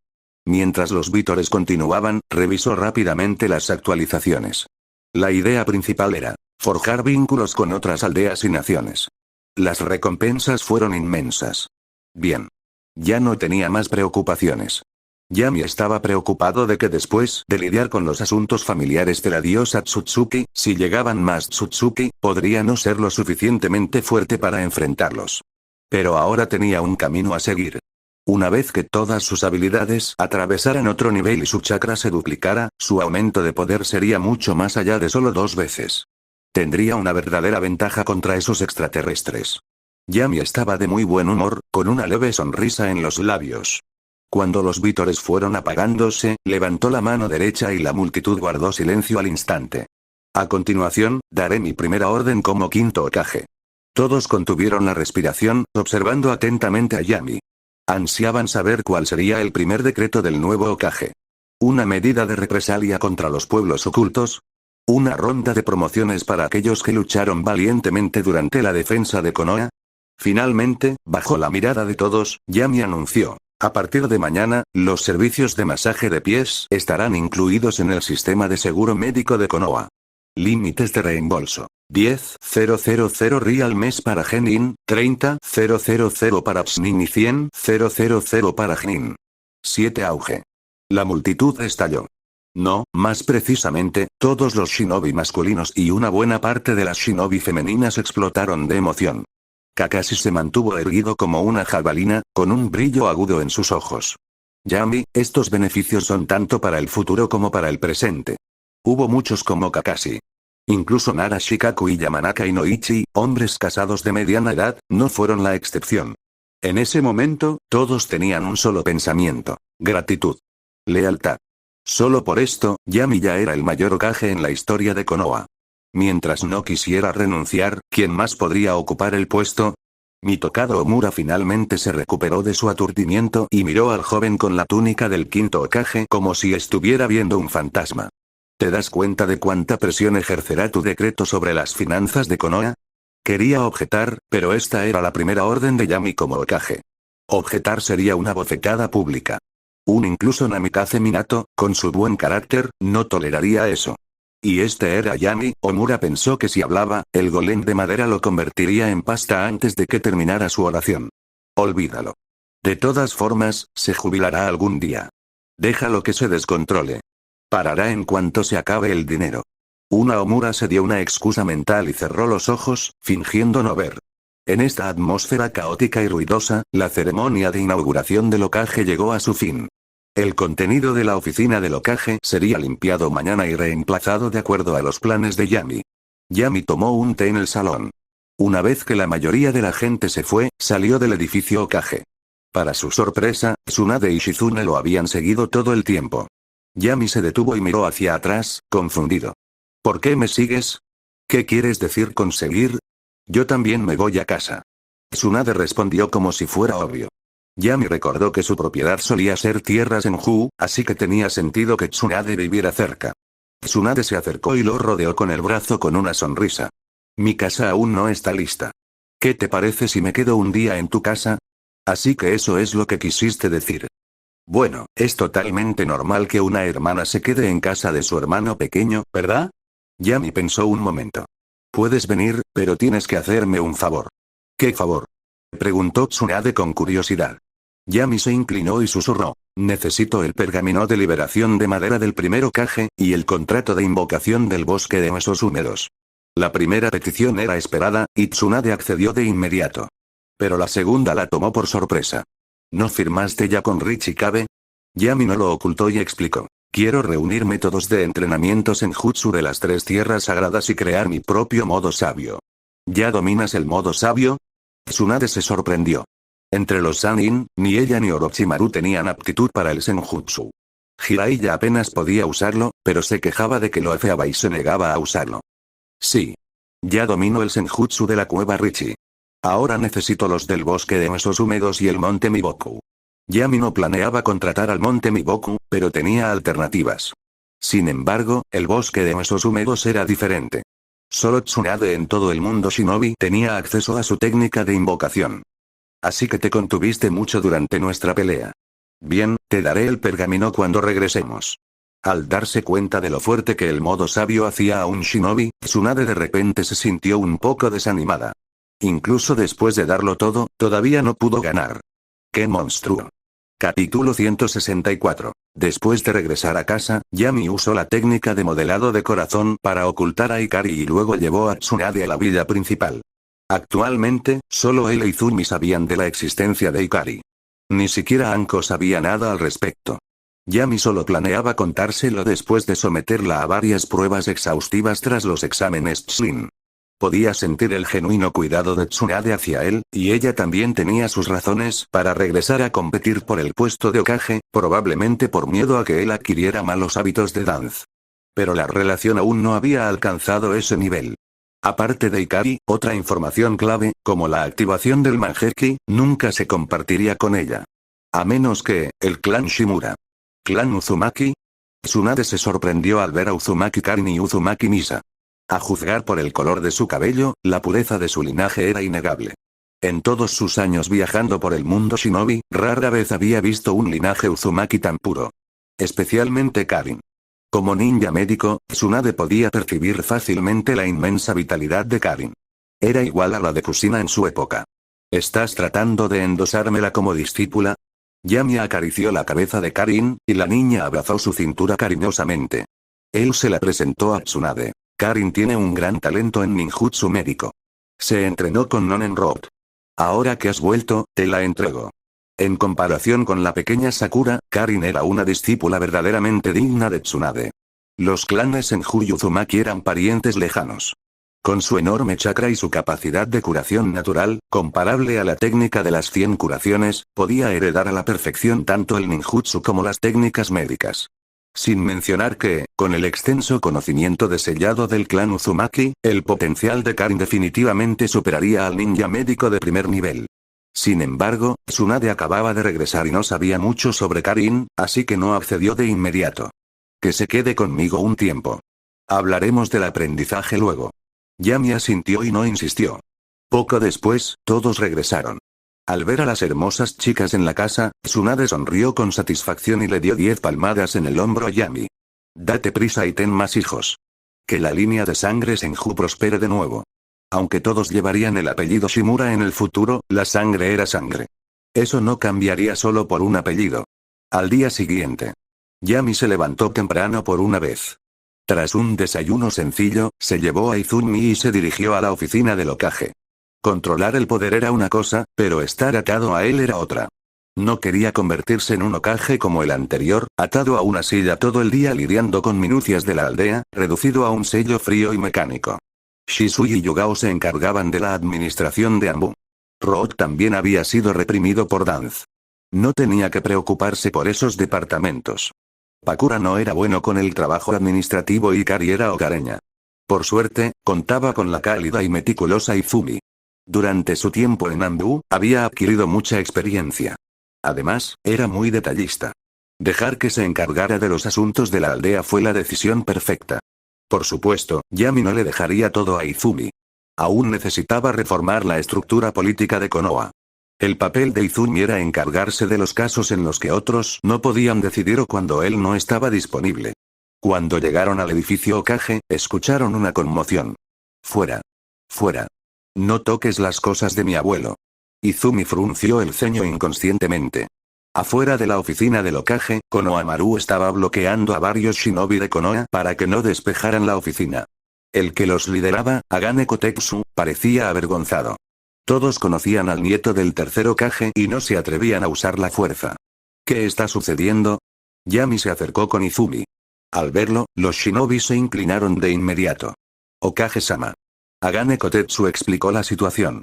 Mientras los vítores continuaban, revisó rápidamente las actualizaciones. La idea principal era forjar vínculos con otras aldeas y naciones. Las recompensas fueron inmensas. Bien. Ya no tenía más preocupaciones. Yami estaba preocupado de que después de lidiar con los asuntos familiares de la diosa Tsutsuki, si llegaban más Tsutsuki, podría no ser lo suficientemente fuerte para enfrentarlos. Pero ahora tenía un camino a seguir. Una vez que todas sus habilidades atravesaran otro nivel y su chakra se duplicara, su aumento de poder sería mucho más allá de solo 2 veces. Tendría una verdadera ventaja contra esos extraterrestres. Yami estaba de muy buen humor, con una leve sonrisa en los labios. Cuando los vítores fueron apagándose, levantó la mano derecha y la multitud guardó silencio al instante. A continuación, daré mi primera orden como quinto Hokage. Todos contuvieron la respiración, observando atentamente a Yami. Ansiaban saber cuál sería el primer decreto del nuevo Hokage. ¿Una medida de represalia contra los pueblos ocultos? ¿Una ronda de promociones para aquellos que lucharon valientemente durante la defensa de Konoha? Finalmente, bajo la mirada de todos, Yami anunció: a partir de mañana, los servicios de masaje de pies estarán incluidos en el sistema de seguro médico de Konoha. Límites de reembolso: 10.000 ri al mes para Genin, 30.000 para Psnin y 100.000 para Jnin. 7 auge. La multitud estalló. No, más precisamente, todos los shinobi masculinos y una buena parte de las shinobi femeninas explotaron de emoción. Kakashi se mantuvo erguido como una jabalina, con un brillo agudo en sus ojos. Yami, estos beneficios son tanto para el futuro como para el presente. Hubo muchos como Kakashi. Incluso Nara Shikaku y Yamanaka Inoichi, hombres casados de mediana edad, no fueron la excepción. En ese momento, todos tenían un solo pensamiento: gratitud. Lealtad. Solo por esto, Yami ya era el mayor Hokage en la historia de Konoha. Mientras no quisiera renunciar, ¿quién más podría ocupar el puesto? Mi tocado Omura finalmente se recuperó de su aturdimiento y miró al joven con la túnica del quinto Hokage como si estuviera viendo un fantasma. ¿Te das cuenta de cuánta presión ejercerá tu decreto sobre las finanzas de Konoha? Quería objetar, pero esta era la primera orden de Yami como Hokage. Objetar sería una bofetada pública. Incluso Namikaze Minato, con su buen carácter, no toleraría eso. Y este era Yami. Omura pensó que si hablaba, el golem de madera lo convertiría en pasta antes de que terminara su oración. Olvídalo. De todas formas, se jubilará algún día. Déjalo que se descontrole. Parará en cuanto se acabe el dinero. Omura se dio una excusa mental y cerró los ojos, fingiendo no ver. En esta atmósfera caótica y ruidosa, la ceremonia de inauguración del Hokage llegó a su fin. El contenido de la oficina del Hokage sería limpiado mañana y reemplazado de acuerdo a los planes de Yami. Yami tomó un té en el salón. Una vez que la mayoría de la gente se fue, salió del edificio Hokage. Para su sorpresa, Tsunade y Shizune lo habían seguido todo el tiempo. Yami se detuvo y miró hacia atrás, confundido. ¿Por qué me sigues? ¿Qué quieres decir con seguir? Yo también me voy a casa. Tsunade respondió como si fuera obvio. Yami recordó que su propiedad solía ser tierras en Hu, así que tenía sentido que Tsunade viviera cerca. Tsunade se acercó y lo rodeó con el brazo con una sonrisa. Mi casa aún no está lista. ¿Qué te parece si me quedo un día en tu casa? Así que eso es lo que quisiste decir. Bueno, es totalmente normal que una hermana se quede en casa de su hermano pequeño, ¿verdad? Yami pensó un momento. Puedes venir, pero tienes que hacerme un favor. ¿Qué favor? Preguntó Tsunade con curiosidad. Yami se inclinó y susurró. Necesito el pergamino de liberación de madera del primer Hokage, y el contrato de invocación del bosque de huesos húmedos. La primera petición era esperada, y Tsunade accedió de inmediato. Pero la segunda la tomó por sorpresa. ¿No firmaste ya con Richikabe? Yami no lo ocultó y explicó. Quiero reunir métodos de entrenamiento Senjutsu de las 3 tierras sagradas y crear mi propio modo sabio. ¿Ya dominas el modo sabio? Tsunade se sorprendió. Entre los Sannin, ni ella ni Orochimaru tenían aptitud para el Senjutsu. Jiraiya apenas podía usarlo, pero se quejaba de que Luffy y se negaba a usarlo. Sí. Ya domino el Senjutsu de la cueva Richi. Ahora necesito los del bosque de huesos húmedos y el monte Miboku. Yami no planeaba contratar al monte Miboku, pero tenía alternativas. Sin embargo, el bosque de huesos húmedos era diferente. Solo Tsunade en todo el mundo shinobi tenía acceso a su técnica de invocación. Así que te contuviste mucho durante nuestra pelea. Bien, te daré el pergamino cuando regresemos. Al darse cuenta de lo fuerte que el modo sabio hacía a un shinobi, Tsunade de repente se sintió un poco desanimada. Incluso después de darlo todo, todavía no pudo ganar. ¡Qué monstruo! Capítulo 164. Después de regresar a casa, Yami usó la técnica de modelado de corazón para ocultar a Ikari y luego llevó a Tsunade a la villa principal. Actualmente, solo él e Izumi sabían de la existencia de Ikari. Ni siquiera Anko sabía nada al respecto. Yami solo planeaba contárselo después de someterla a varias pruebas exhaustivas tras los exámenes Chunin. Podía sentir el genuino cuidado de Tsunade hacia él, y ella también tenía sus razones para regresar a competir por el puesto de Hokage, probablemente por miedo a que él adquiriera malos hábitos de dance. Pero la relación aún no había alcanzado ese nivel. Aparte de Ikari, otra información clave, como la activación del Mangekyou, nunca se compartiría con ella. A menos que, el clan Shimura. ¿Clan Uzumaki? Tsunade se sorprendió al ver a Uzumaki Karin y Uzumaki Misa. A juzgar por el color de su cabello, la pureza de su linaje era innegable. En todos sus años viajando por el mundo shinobi, rara vez había visto un linaje Uzumaki tan puro. Especialmente Karin. Como ninja médico, Tsunade podía percibir fácilmente la inmensa vitalidad de Karin. Era igual a la de Kusina en su época. ¿Estás tratando de endosármela como discípula? Yami acarició la cabeza de Karin, y la niña abrazó su cintura cariñosamente. Él se la presentó a Tsunade. Karin tiene un gran talento en ninjutsu médico. Se entrenó con Nonen Road. Ahora que has vuelto, te la entrego. En comparación con la pequeña Sakura, Karin era una discípula verdaderamente digna de Tsunade. Los clanes Senju y Uzumaki eran parientes lejanos. Con su enorme chakra y su capacidad de curación natural, comparable a la técnica de las 100 curaciones, podía heredar a la perfección tanto el ninjutsu como las técnicas médicas. Sin mencionar que, con el extenso conocimiento de sellado del clan Uzumaki, el potencial de Karin definitivamente superaría al ninja médico de primer nivel. Sin embargo, Tsunade acababa de regresar y no sabía mucho sobre Karin, así que no accedió de inmediato. Que se quede conmigo un tiempo. Hablaremos del aprendizaje luego. Yami asintió y no insistió. Poco después, todos regresaron. Al ver a las hermosas chicas en la casa, Tsunade sonrió con satisfacción y le dio 10 palmadas en el hombro a Yami. Date prisa y ten más hijos. Que la línea de sangre Senju prospere de nuevo. Aunque todos llevarían el apellido Shimura en el futuro, la sangre era sangre. Eso no cambiaría solo por un apellido. Al día siguiente. Yami se levantó temprano por una vez. Tras un desayuno sencillo, se llevó a Izumi y se dirigió a la oficina del Hokage. Controlar el poder era una cosa, pero estar atado a él era otra. No quería convertirse en un Hokage como el anterior, atado a una silla todo el día lidiando con minucias de la aldea, reducido a un sello frío y mecánico. Shisui y Yugao se encargaban de la administración de Anbu. Road también había sido reprimido por Dance. No tenía que preocuparse por esos departamentos. Pakura no era bueno con el trabajo administrativo y Kari era hogareña. Por suerte, contaba con la cálida y meticulosa Izumi. Durante su tiempo en Anbu, había adquirido mucha experiencia. Además, era muy detallista. Dejar que se encargara de los asuntos de la aldea fue la decisión perfecta. Por supuesto, Yami no le dejaría todo a Izumi. Aún necesitaba reformar la estructura política de Konoha. El papel de Izumi era encargarse de los casos en los que otros no podían decidir o cuando él no estaba disponible. Cuando llegaron al edificio Hokage, escucharon una conmoción. Fuera. Fuera. No toques las cosas de mi abuelo. Izumi frunció el ceño inconscientemente. Afuera de la oficina del Hokage, Konohamaru estaba bloqueando a varios shinobi de Konoha para que no despejaran la oficina. El que los lideraba, Agane Kotetsu, parecía avergonzado. Todos conocían al nieto del tercer Hokage y no se atrevían a usar la fuerza. ¿Qué está sucediendo? Yami se acercó con Izumi. Al verlo, los shinobi se inclinaron de inmediato. Hokage-sama. Agane Kotetsu explicó la situación.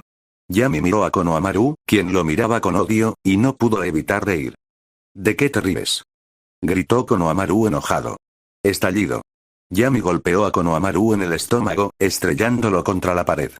Yami miró a Konohamaru, quien lo miraba con odio, y no pudo evitar reír. ¿De qué te ríes?, gritó Konohamaru enojado. Estallido. Yami golpeó a Konohamaru en el estómago, estrellándolo contra la pared.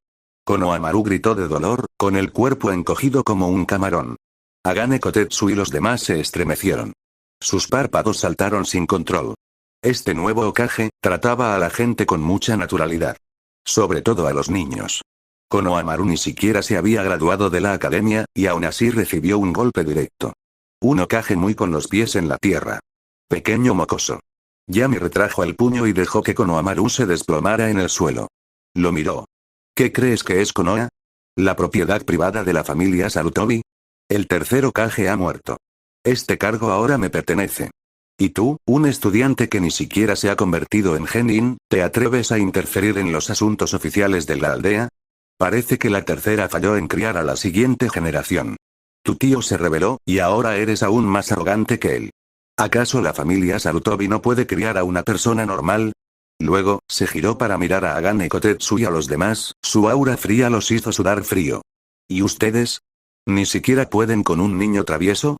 Konohamaru gritó de dolor, con el cuerpo encogido como un camarón. Agane Kotetsu y los demás se estremecieron. Sus párpados saltaron sin control. Este nuevo Hokage trataba a la gente con mucha naturalidad. Sobre todo a los niños. Konohamaru ni siquiera se había graduado de la academia, y aún así recibió un golpe directo. Un Hokage muy con los pies en la tierra. Pequeño mocoso. Yami retrajo el puño y dejó que Konohamaru se desplomara en el suelo. Lo miró. ¿Qué crees que es Konoha? ¿La propiedad privada de la familia Sarutobi? El tercer Hokage ha muerto. Este cargo ahora me pertenece. ¿Y tú, un estudiante que ni siquiera se ha convertido en genin, te atreves a interferir en los asuntos oficiales de la aldea? Parece que la tercera falló en criar a la siguiente generación. Tu tío se rebeló, y ahora eres aún más arrogante que él. ¿Acaso la familia Sarutobi no puede criar a una persona normal? Luego, se giró para mirar a Agane Kotetsu y a los demás, su aura fría los hizo sudar frío. ¿Y ustedes? ¿Ni siquiera pueden con un niño travieso?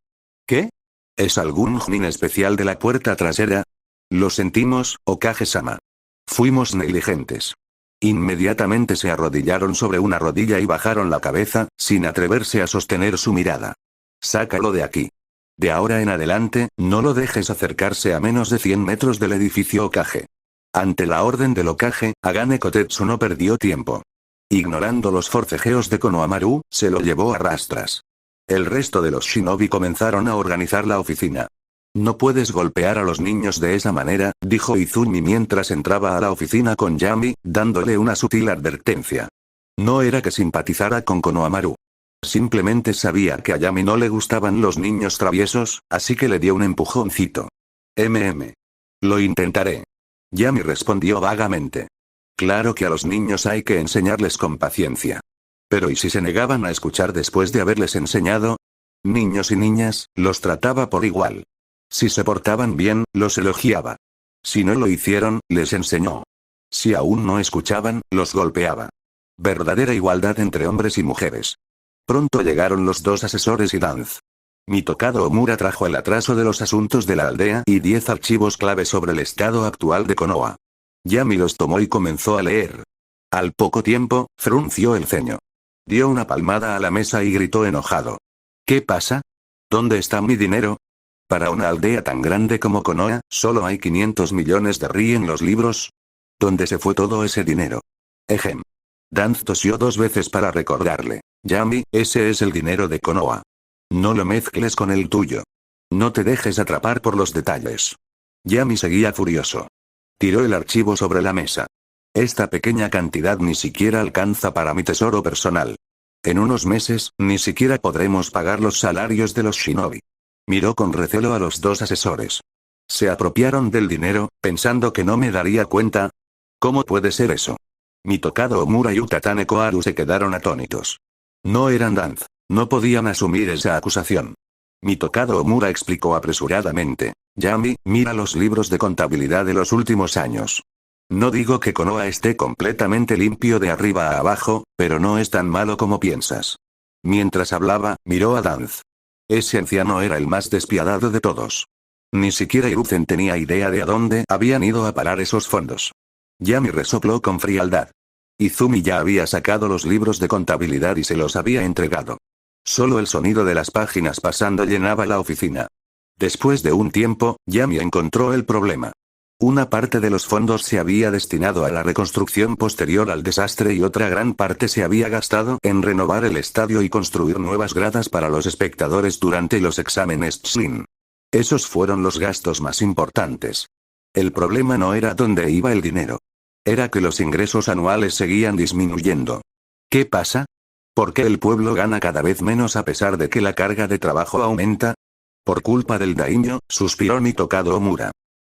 ¿Qué? ¿Es algún jonin especial de la puerta trasera? Lo sentimos, Hokage-sama. Fuimos negligentes. Inmediatamente se arrodillaron sobre una rodilla y bajaron la cabeza, sin atreverse a sostener su mirada. Sácalo de aquí. De ahora en adelante, no lo dejes acercarse a menos de 100 metros del edificio Hokage. Ante la orden del Hokage, Agane Kotetsu no perdió tiempo. Ignorando los forcejeos de Konohamaru, se lo llevó a rastras. El resto de los shinobi comenzaron a organizar la oficina. No puedes golpear a los niños de esa manera, dijo Izumi mientras entraba a la oficina con Yami, dándole una sutil advertencia. No era que simpatizara con Konohamaru. Simplemente sabía que a Yami no le gustaban los niños traviesos, así que le dio un empujoncito. Lo intentaré. Yami respondió vagamente. Claro que a los niños hay que enseñarles con paciencia. Pero ¿y si se negaban a escuchar después de haberles enseñado? Niños y niñas, los trataba por igual. Si se portaban bien, los elogiaba. Si no lo hicieron, les enseñó. Si aún no escuchaban, los golpeaba. Verdadera igualdad entre hombres y mujeres. Pronto llegaron los dos asesores y Danz. Mitokado Omura trajo el atraso de los asuntos de la aldea y 10 archivos clave sobre el estado actual de Konoha. Yami los tomó y comenzó a leer. Al poco tiempo, frunció el ceño. Dio una palmada a la mesa y gritó enojado. ¿Qué pasa? ¿Dónde está mi dinero? Para una aldea tan grande como Konoha, solo hay 500 millones de ri en los libros. ¿Dónde se fue todo ese dinero? Ejem. Danz tosió 2 veces para recordarle. Yami, ese es el dinero de Konoha. No lo mezcles con el tuyo. No te dejes atrapar por los detalles. Yami seguía furioso. Tiró el archivo sobre la mesa. Esta pequeña cantidad ni siquiera alcanza para mi tesoro personal. En unos meses, ni siquiera podremos pagar los salarios de los shinobi. Miró con recelo a los 2 asesores. ¿Se apropiaron del dinero, pensando que no me daría cuenta? ¿Cómo puede ser eso? Mitokado Omura y Utatane Koharu se quedaron atónitos. No eran Danz. No podían asumir esa acusación. Mitokado Omura explicó apresuradamente. Yami, mira los libros de contabilidad de los últimos años. No digo que Konoha esté completamente limpio de arriba a abajo, pero no es tan malo como piensas. Mientras hablaba, miró a Danz. Ese anciano era el más despiadado de todos. Ni siquiera Hiruzen tenía idea de a dónde habían ido a parar esos fondos. Yami resopló con frialdad. Izumi ya había sacado los libros de contabilidad y se los había entregado. Solo el sonido de las páginas pasando llenaba la oficina. Después de un tiempo, Yami encontró el problema. Una parte de los fondos se había destinado a la reconstrucción posterior al desastre y otra gran parte se había gastado en renovar el estadio y construir nuevas gradas para los espectadores durante los exámenes Chunin. Esos fueron los gastos más importantes. El problema no era dónde iba el dinero. Era que los ingresos anuales seguían disminuyendo. ¿Qué pasa? ¿Por qué el pueblo gana cada vez menos a pesar de que la carga de trabajo aumenta? Por culpa del daimyo, suspiró Mitokado Omura.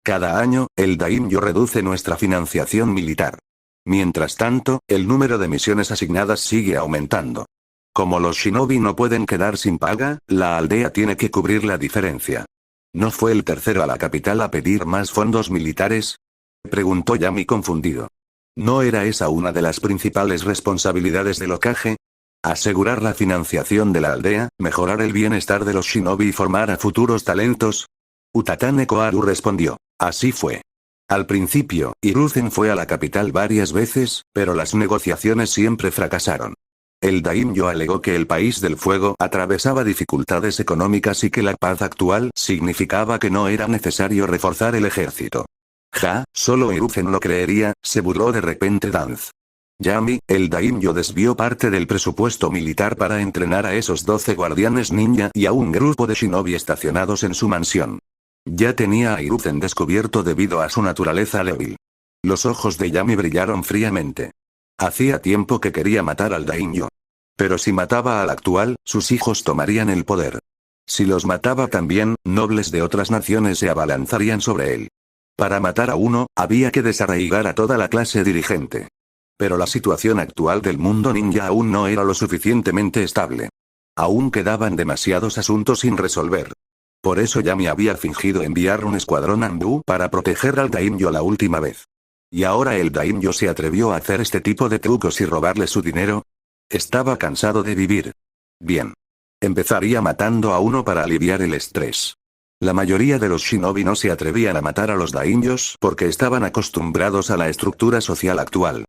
Cada año, el daimyo reduce nuestra financiación militar. Mientras tanto, el número de misiones asignadas sigue aumentando. Como los shinobi no pueden quedar sin paga, la aldea tiene que cubrir la diferencia. ¿No fue el tercero a la capital a pedir más fondos militares? Preguntó Yami confundido. ¿No era esa una de las principales responsabilidades del Hokage? ¿Asegurar la financiación de la aldea, mejorar el bienestar de los shinobi y formar a futuros talentos? Utatane Koharu respondió. Así fue. Al principio, Hiruzen fue a la capital varias veces, pero las negociaciones siempre fracasaron. El daimyo alegó que el país del fuego atravesaba dificultades económicas y que la paz actual significaba que no era necesario reforzar el ejército. Solo Hiruzen lo creería, se burló de repente Danz. Yami, el daimyo desvió parte del presupuesto militar para entrenar a esos 12 guardianes ninja y a un grupo de shinobi estacionados en su mansión. Ya tenía a Hiruzen descubierto debido a su naturaleza débil. Los ojos de Yami brillaron fríamente. Hacía tiempo que quería matar al daimyo. Pero si mataba al actual, sus hijos tomarían el poder. Si los mataba también, nobles de otras naciones se abalanzarían sobre él. Para matar a uno, había que desarraigar a toda la clase dirigente. Pero la situación actual del mundo ninja aún no era lo suficientemente estable. Aún quedaban demasiados asuntos sin resolver. Por eso Yami había fingido enviar un escuadrón Anbu para proteger al daimyo la última vez. ¿Y ahora el daimyo se atrevió a hacer este tipo de trucos y robarle su dinero? Estaba cansado de vivir. Bien. Empezaría matando a uno para aliviar el estrés. La mayoría de los shinobi no se atrevían a matar a los daimyos porque estaban acostumbrados a la estructura social actual.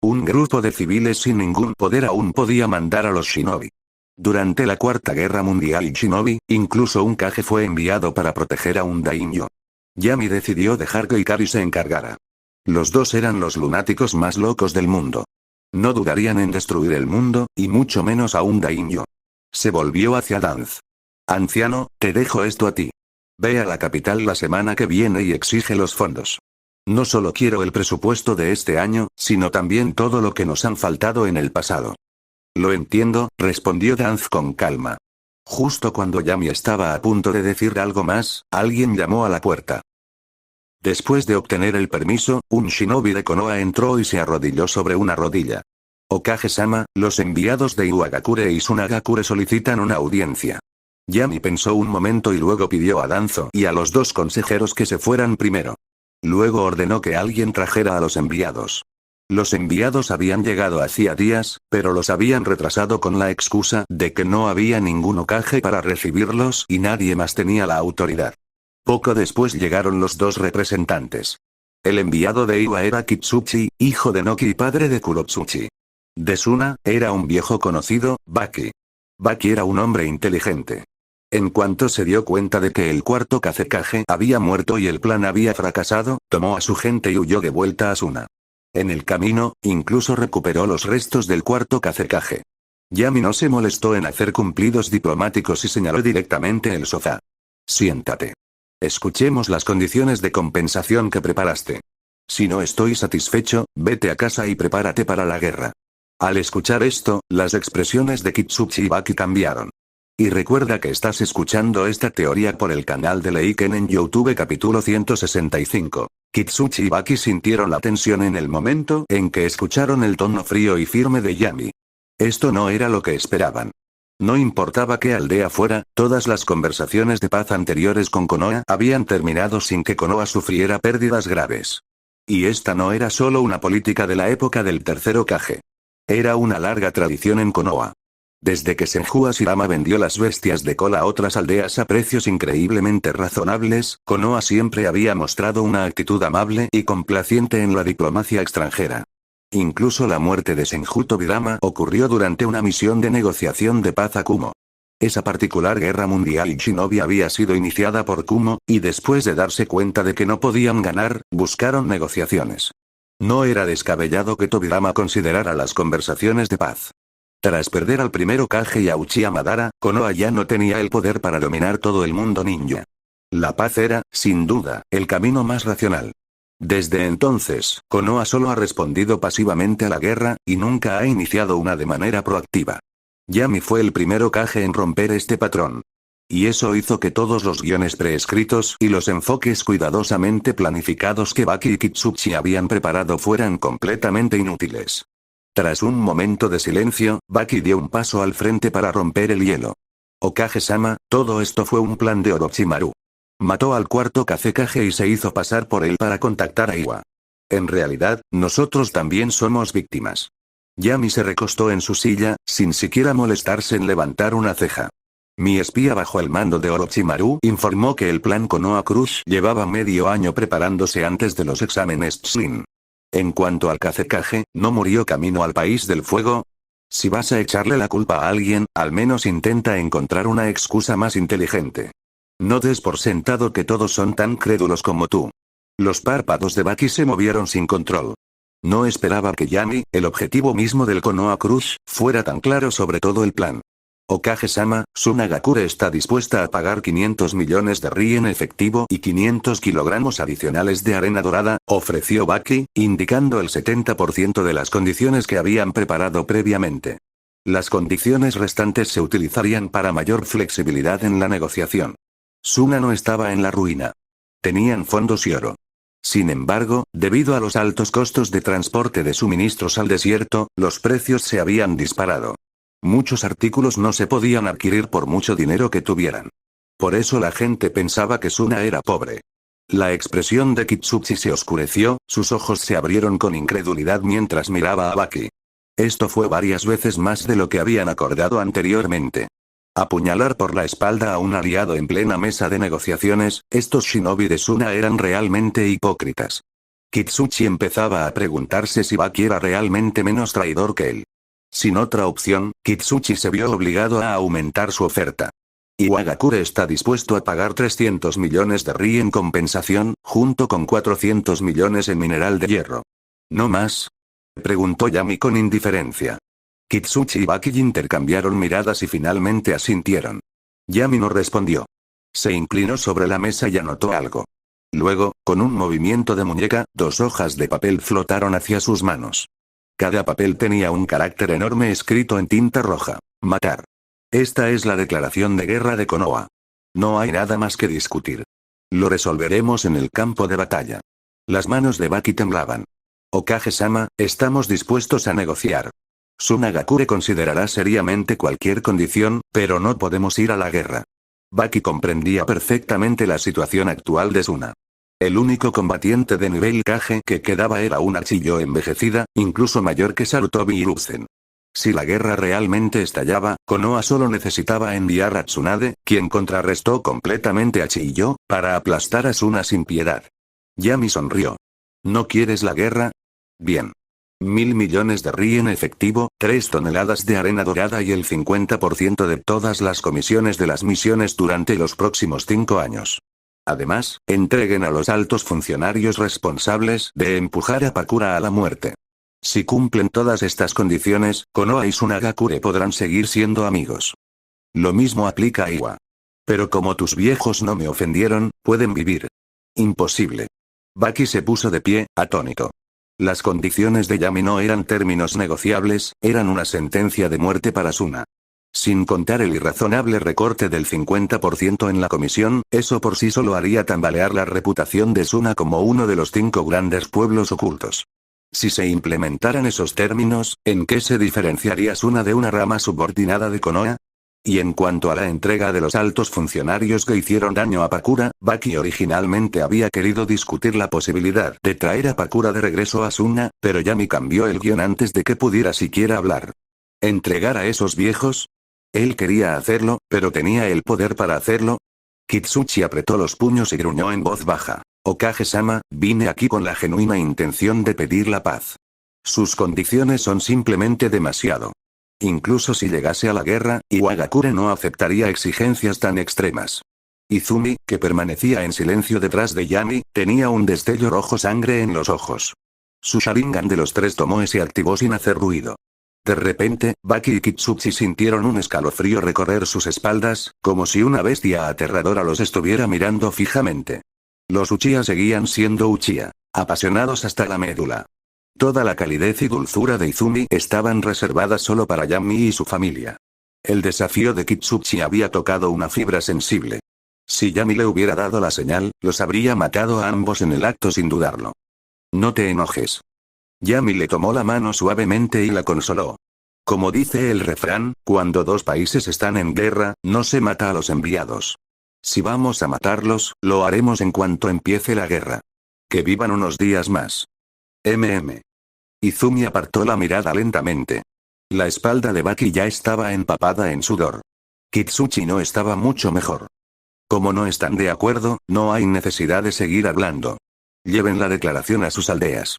Un grupo de civiles sin ningún poder aún podía mandar a los shinobi. Durante la Cuarta Guerra Mundial y shinobi, incluso un Kage fue enviado para proteger a un daimyo. Yami decidió dejar que Ikari se encargara. Los dos eran los lunáticos más locos del mundo. No dudarían en destruir el mundo, y mucho menos a un daimyo. Se volvió hacia Danz. Anciano, te dejo esto a ti. Ve a la capital la semana que viene y exige los fondos. No solo quiero el presupuesto de este año, sino también todo lo que nos han faltado en el pasado. Lo entiendo, respondió Danz con calma. Justo cuando Yami estaba a punto de decir algo más, alguien llamó a la puerta. Después de obtener el permiso, un shinobi de Konoha entró y se arrodilló sobre una rodilla. Okage-sama, los enviados de Iwagakure y Sunagakure solicitan una audiencia. Yami pensó un momento y luego pidió a Danzo y a los dos consejeros que se fueran primero. Luego ordenó que alguien trajera a los enviados. Los enviados habían llegado hacía días, pero los habían retrasado con la excusa de que no había ningún Hokage para recibirlos y nadie más tenía la autoridad. Poco después llegaron los dos representantes. El enviado de Iwa era Kitsuchi, hijo de Noki y padre de Kurotsuchi. De Suna, era un viejo conocido, Baki. Baki era un hombre inteligente. En cuanto se dio cuenta de que el cuarto Kazekage había muerto y el plan había fracasado, tomó a su gente y huyó de vuelta a Suna. En el camino, incluso recuperó los restos del cuarto Kazekage. Yami no se molestó en hacer cumplidos diplomáticos y señaló directamente el sofá. Siéntate. Escuchemos las condiciones de compensación que preparaste. Si no estoy satisfecho, vete a casa y prepárate para la guerra. Al escuchar esto, las expresiones de Kitsuchi y Baki cambiaron. Y recuerda que estás escuchando esta teoría por el canal de Leiken en YouTube capítulo 165. Kitsuchi y Baki sintieron la tensión en el momento en que escucharon el tono frío y firme de Yami. Esto no era lo que esperaban. No importaba qué aldea fuera, todas las conversaciones de paz anteriores con Konoha habían terminado sin que Konoha sufriera pérdidas graves. Y esta no era solo una política de la época del tercer Hokage. Era una larga tradición en Konoha. Desde que Senju Hashirama vendió las bestias de cola a otras aldeas a precios increíblemente razonables, Konoha siempre había mostrado una actitud amable y complaciente en la diplomacia extranjera. Incluso la muerte de Senju Tobirama ocurrió durante una misión de negociación de paz a Kumo. Esa particular guerra mundial shinobi había sido iniciada por Kumo, y después de darse cuenta de que no podían ganar, buscaron negociaciones. No era descabellado que Tobirama considerara las conversaciones de paz. Tras perder al primer Hokage y a Uchiha Madara, Konoha ya no tenía el poder para dominar todo el mundo ninja. La paz era, sin duda, el camino más racional. Desde entonces, Konoha solo ha respondido pasivamente a la guerra, y nunca ha iniciado una de manera proactiva. Yami fue el primer Hokage en romper este patrón. Y eso hizo que todos los guiones preescritos y los enfoques cuidadosamente planificados que Baki y Kitsuchi habían preparado fueran completamente inútiles. Tras un momento de silencio, Baki dio un paso al frente para romper el hielo. Okage-sama, todo esto fue un plan de Orochimaru. Mató al cuarto Kazekage y se hizo pasar por él para contactar a Iwa. En realidad, nosotros también somos víctimas. Yami se recostó en su silla, sin siquiera molestarse en levantar una ceja. Mi espía bajo el mando de Orochimaru informó que el plan Konoha Crush llevaba medio año preparándose antes de los exámenes Chunin. En cuanto al Kazekage, ¿no murió camino al país del fuego? Si vas a echarle la culpa a alguien, al menos intenta encontrar una excusa más inteligente. No des por sentado que todos son tan crédulos como tú. Los párpados de Baki se movieron sin control. No esperaba que Yami, el objetivo mismo del Konoha Crush, fuera tan claro sobre todo el plan. Okage-sama, Tsunagakure está dispuesta a pagar 500 millones de ri en efectivo y 500 kilogramos adicionales de arena dorada, ofreció Baki, indicando el 70% de las condiciones que habían preparado previamente. Las condiciones restantes se utilizarían para mayor flexibilidad en la negociación. Suna no estaba en la ruina. Tenían fondos y oro. Sin embargo, debido a los altos costos de transporte de suministros al desierto, los precios se habían disparado. Muchos artículos no se podían adquirir por mucho dinero que tuvieran. Por eso la gente pensaba que Suna era pobre. La expresión de Kitsuchi se oscureció, sus ojos se abrieron con incredulidad mientras miraba a Baki. Esto fue varias veces más de lo que habían acordado anteriormente. Apuñalar por la espalda a un aliado en plena mesa de negociaciones, estos shinobi de Suna eran realmente hipócritas. Kitsuchi empezaba a preguntarse si Baki era realmente menos traidor que él. Sin otra opción, Kitsuchi se vio obligado a aumentar su oferta. Iwagakure está dispuesto a pagar 300 millones de ri en compensación, junto con 400 millones en mineral de hierro. ¿No más? Preguntó Yami con indiferencia. Kitsuchi y Baki intercambiaron miradas y finalmente asintieron. Yami no respondió. Se inclinó sobre la mesa y anotó algo. Luego, con un movimiento de muñeca, 2 hojas de papel flotaron hacia sus manos. Cada papel tenía un carácter enorme escrito en tinta roja. Matar. Esta es la declaración de guerra de Konoha. No hay nada más que discutir. Lo resolveremos en el campo de batalla. Las manos de Baki temblaban. Okage-sama, estamos dispuestos a negociar. Tsunagakure considerará seriamente cualquier condición, pero no podemos ir a la guerra. Baki comprendía perfectamente la situación actual de Suna. El único combatiente de nivel Kage que quedaba era una Chiyo envejecida, incluso mayor que Sarutobi y Uzen. Si la guerra realmente estallaba, Konoha solo necesitaba enviar a Tsunade, quien contrarrestó completamente a Chiyo, para aplastar a Suna sin piedad. Yami sonrió. ¿No quieres la guerra? Bien. 1.000 millones de ri en efectivo, 3 toneladas de arena dorada y el 50% de todas las comisiones de las misiones durante los próximos 5 años. Además, entreguen a los altos funcionarios responsables de empujar a Pakura a la muerte. Si cumplen todas estas condiciones, Konoha y Tsunagakure podrán seguir siendo amigos. Lo mismo aplica a Iwa. Pero como tus viejos no me ofendieron, pueden vivir. Imposible. Baki se puso de pie, atónito. Las condiciones de Yami no eran términos negociables, eran una sentencia de muerte para Suna. Sin contar el irrazonable recorte del 50% en la comisión, eso por sí solo haría tambalear la reputación de Suna como uno de los 5 grandes pueblos ocultos. Si se implementaran esos términos, ¿en qué se diferenciaría Suna de una rama subordinada de Konoha? Y en cuanto a la entrega de los altos funcionarios que hicieron daño a Pakura, Baki originalmente había querido discutir la posibilidad de traer a Pakura de regreso a Suna, pero Yami cambió el guión antes de que pudiera siquiera hablar. ¿Entregar a esos viejos? Él quería hacerlo, pero ¿tenía el poder para hacerlo? Kitsuchi apretó los puños y gruñó en voz baja. Okage-sama, vine aquí con la genuina intención de pedir la paz. Sus condiciones son simplemente demasiado. Incluso si llegase a la guerra, Iwagakure no aceptaría exigencias tan extremas. Izumi, que permanecía en silencio detrás de Yami, tenía un destello rojo sangre en los ojos. Su Sharingan de los 3 tomoe se activó sin hacer ruido. De repente, Baki y Kitsuchi sintieron un escalofrío recorrer sus espaldas, como si una bestia aterradora los estuviera mirando fijamente. Los Uchiha seguían siendo Uchiha, apasionados hasta la médula. Toda la calidez y dulzura de Izumi estaban reservadas solo para Yami y su familia. El desafío de Kitsuchi había tocado una fibra sensible. Si Yami le hubiera dado la señal, los habría matado a ambos en el acto sin dudarlo. No te enojes. Yami le tomó la mano suavemente y la consoló. Como dice el refrán, cuando dos países están en guerra, no se mata a los enviados. Si vamos a matarlos, lo haremos en cuanto empiece la guerra. Que vivan unos días más. Izumi apartó la mirada lentamente. La espalda de Baki ya estaba empapada en sudor. Kitsuchi no estaba mucho mejor. Como no están de acuerdo, no hay necesidad de seguir hablando. Lleven la declaración a sus aldeas.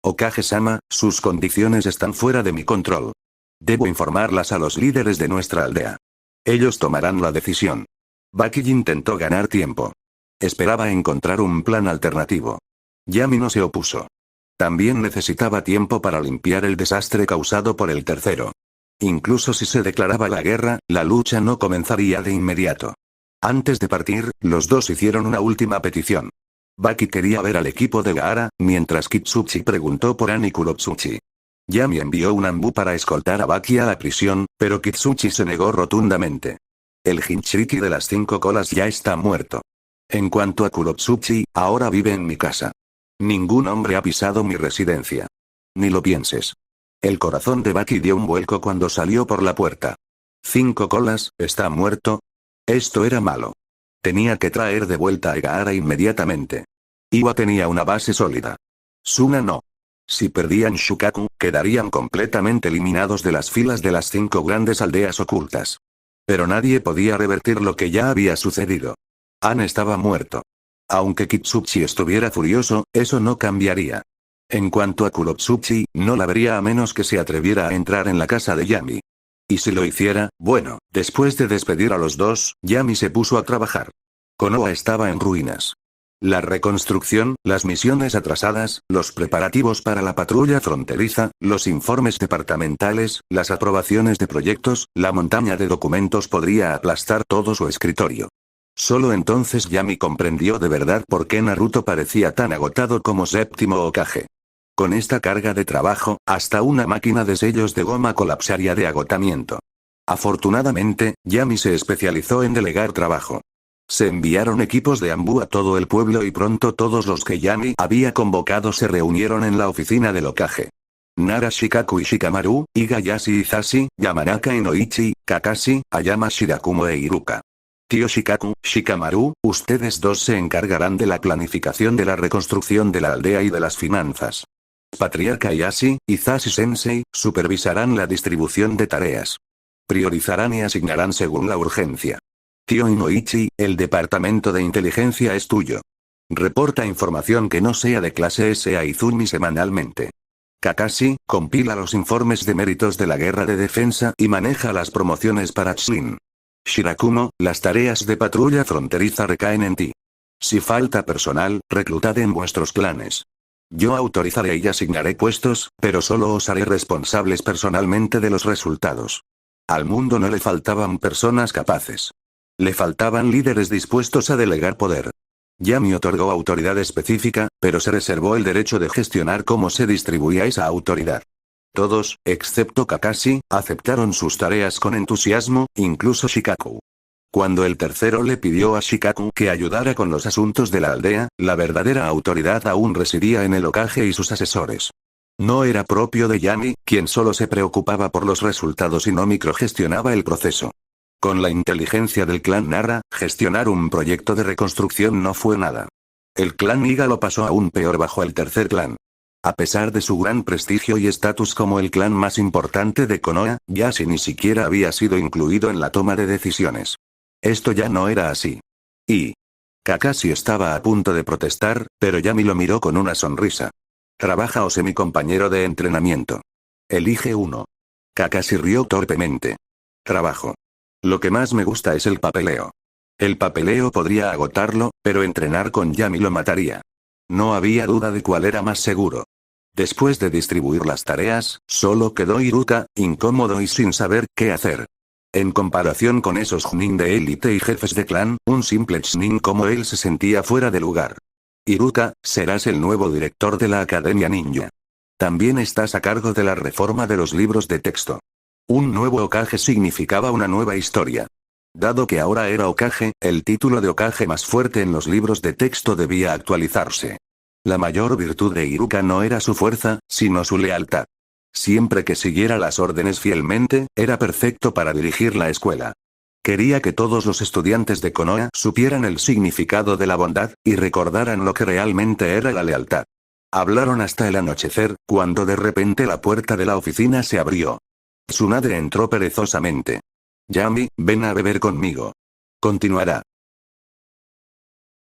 Okage-sama, sus condiciones están fuera de mi control. Debo informarlas a los líderes de nuestra aldea. Ellos tomarán la decisión. Baki intentó ganar tiempo. Esperaba encontrar un plan alternativo. Yami no se opuso. También necesitaba tiempo para limpiar el desastre causado por el tercero. Incluso si se declaraba la guerra, la lucha no comenzaría de inmediato. Antes de partir, los dos hicieron una última petición. Baki quería ver al equipo de Gaara, mientras Kitsuchi preguntó por Annie Kurotsuchi. Yami envió un Anbu para escoltar a Baki a la prisión, pero Kitsuchi se negó rotundamente. El Jinchuriki de las 5 colas ya está muerto. En cuanto a Kurotsuchi, ahora vive en mi casa. Ningún hombre ha pisado mi residencia. Ni lo pienses. El corazón de Baki dio un vuelco cuando salió por la puerta. 5 colas, ¿está muerto? Esto era malo. Tenía que traer de vuelta a Gaara inmediatamente. Iwa tenía una base sólida. Suna no. Si perdían Shukaku, quedarían completamente eliminados de las filas de las 5 grandes aldeas ocultas. Pero nadie podía revertir lo que ya había sucedido. An estaba muerto. Aunque Kitsuchi estuviera furioso, eso no cambiaría. En cuanto a Kurotsuchi, no la vería a menos que se atreviera a entrar en la casa de Yami. Y si lo hiciera, bueno, después de despedir a los dos, Yami se puso a trabajar. Konoha estaba en ruinas. La reconstrucción, las misiones atrasadas, los preparativos para la patrulla fronteriza, los informes departamentales, las aprobaciones de proyectos, la montaña de documentos podría aplastar todo su escritorio. Solo entonces Yami comprendió de verdad por qué Naruto parecía tan agotado como séptimo Hokage. Con esta carga de trabajo, hasta una máquina de sellos de goma colapsaría de agotamiento. Afortunadamente, Yami se especializó en delegar trabajo. Se enviaron equipos de Anbu a todo el pueblo y pronto todos los que Yami había convocado se reunieron en la oficina del Hokage. Nara Shikaku y Shikamaru, Igayashi Izashi, Yamanaka Inoichi, Kakashi, Ayama Shirakumo e Iruka. Tío Shikaku, Shikamaru, ustedes dos se encargarán de la planificación de la reconstrucción de la aldea y de las finanzas. Patriarca Yashi, Izashi Sensei, supervisarán la distribución de tareas. Priorizarán y asignarán según la urgencia. Tío Inoichi, el departamento de inteligencia es tuyo. Reporta información que no sea de clase S a Izumi semanalmente. Kakashi, compila los informes de méritos de la guerra de defensa y maneja las promociones para Chunin. Shirakumo, las tareas de patrulla fronteriza recaen en ti. Si falta personal, reclutad en vuestros clanes. Yo autorizaré y asignaré puestos, pero solo os haré responsables personalmente de los resultados. Al mundo no le faltaban personas capaces. Le faltaban líderes dispuestos a delegar poder. Yami otorgó autoridad específica, pero se reservó el derecho de gestionar cómo se distribuía esa autoridad. Todos, excepto Kakashi, aceptaron sus tareas con entusiasmo, incluso Shikaku. Cuando el tercero le pidió a Shikaku que ayudara con los asuntos de la aldea, la verdadera autoridad aún residía en el Hokage y sus asesores. No era propio de Yami, quien solo se preocupaba por los resultados y no microgestionaba el proceso. Con la inteligencia del clan Nara, gestionar un proyecto de reconstrucción no fue nada. El clan Iga lo pasó aún peor bajo el tercer clan. A pesar de su gran prestigio y estatus como el clan más importante de Konoha, Yashi ni siquiera había sido incluido en la toma de decisiones. Esto ya no era así. Kakashi estaba a punto de protestar, pero Yami lo miró con una sonrisa. Trabaja o sé mi compañero de entrenamiento. Elige uno. Kakashi rió torpemente. Trabajo. Lo que más me gusta es el papeleo. El papeleo podría agotarlo, pero entrenar con Yami lo mataría. No había duda de cuál era más seguro. Después de distribuir las tareas, solo quedó Iruka, incómodo y sin saber qué hacer. En comparación con esos Chunin de élite y jefes de clan, un simple Chunin como él se sentía fuera de lugar. Iruka, serás el nuevo director de la Academia Ninja. También estás a cargo de la reforma de los libros de texto. Un nuevo Hokage significaba una nueva historia. Dado que ahora era Hokage, el título de Hokage más fuerte en los libros de texto debía actualizarse. La mayor virtud de Iruka no era su fuerza, sino su lealtad. Siempre que siguiera las órdenes fielmente, era perfecto para dirigir la escuela. Quería que todos los estudiantes de Konoha supieran el significado de la bondad, y recordaran lo que realmente era la lealtad. Hablaron hasta el anochecer, cuando de repente la puerta de la oficina se abrió. Tsunade entró perezosamente. Yami, ven a beber conmigo. Continuará.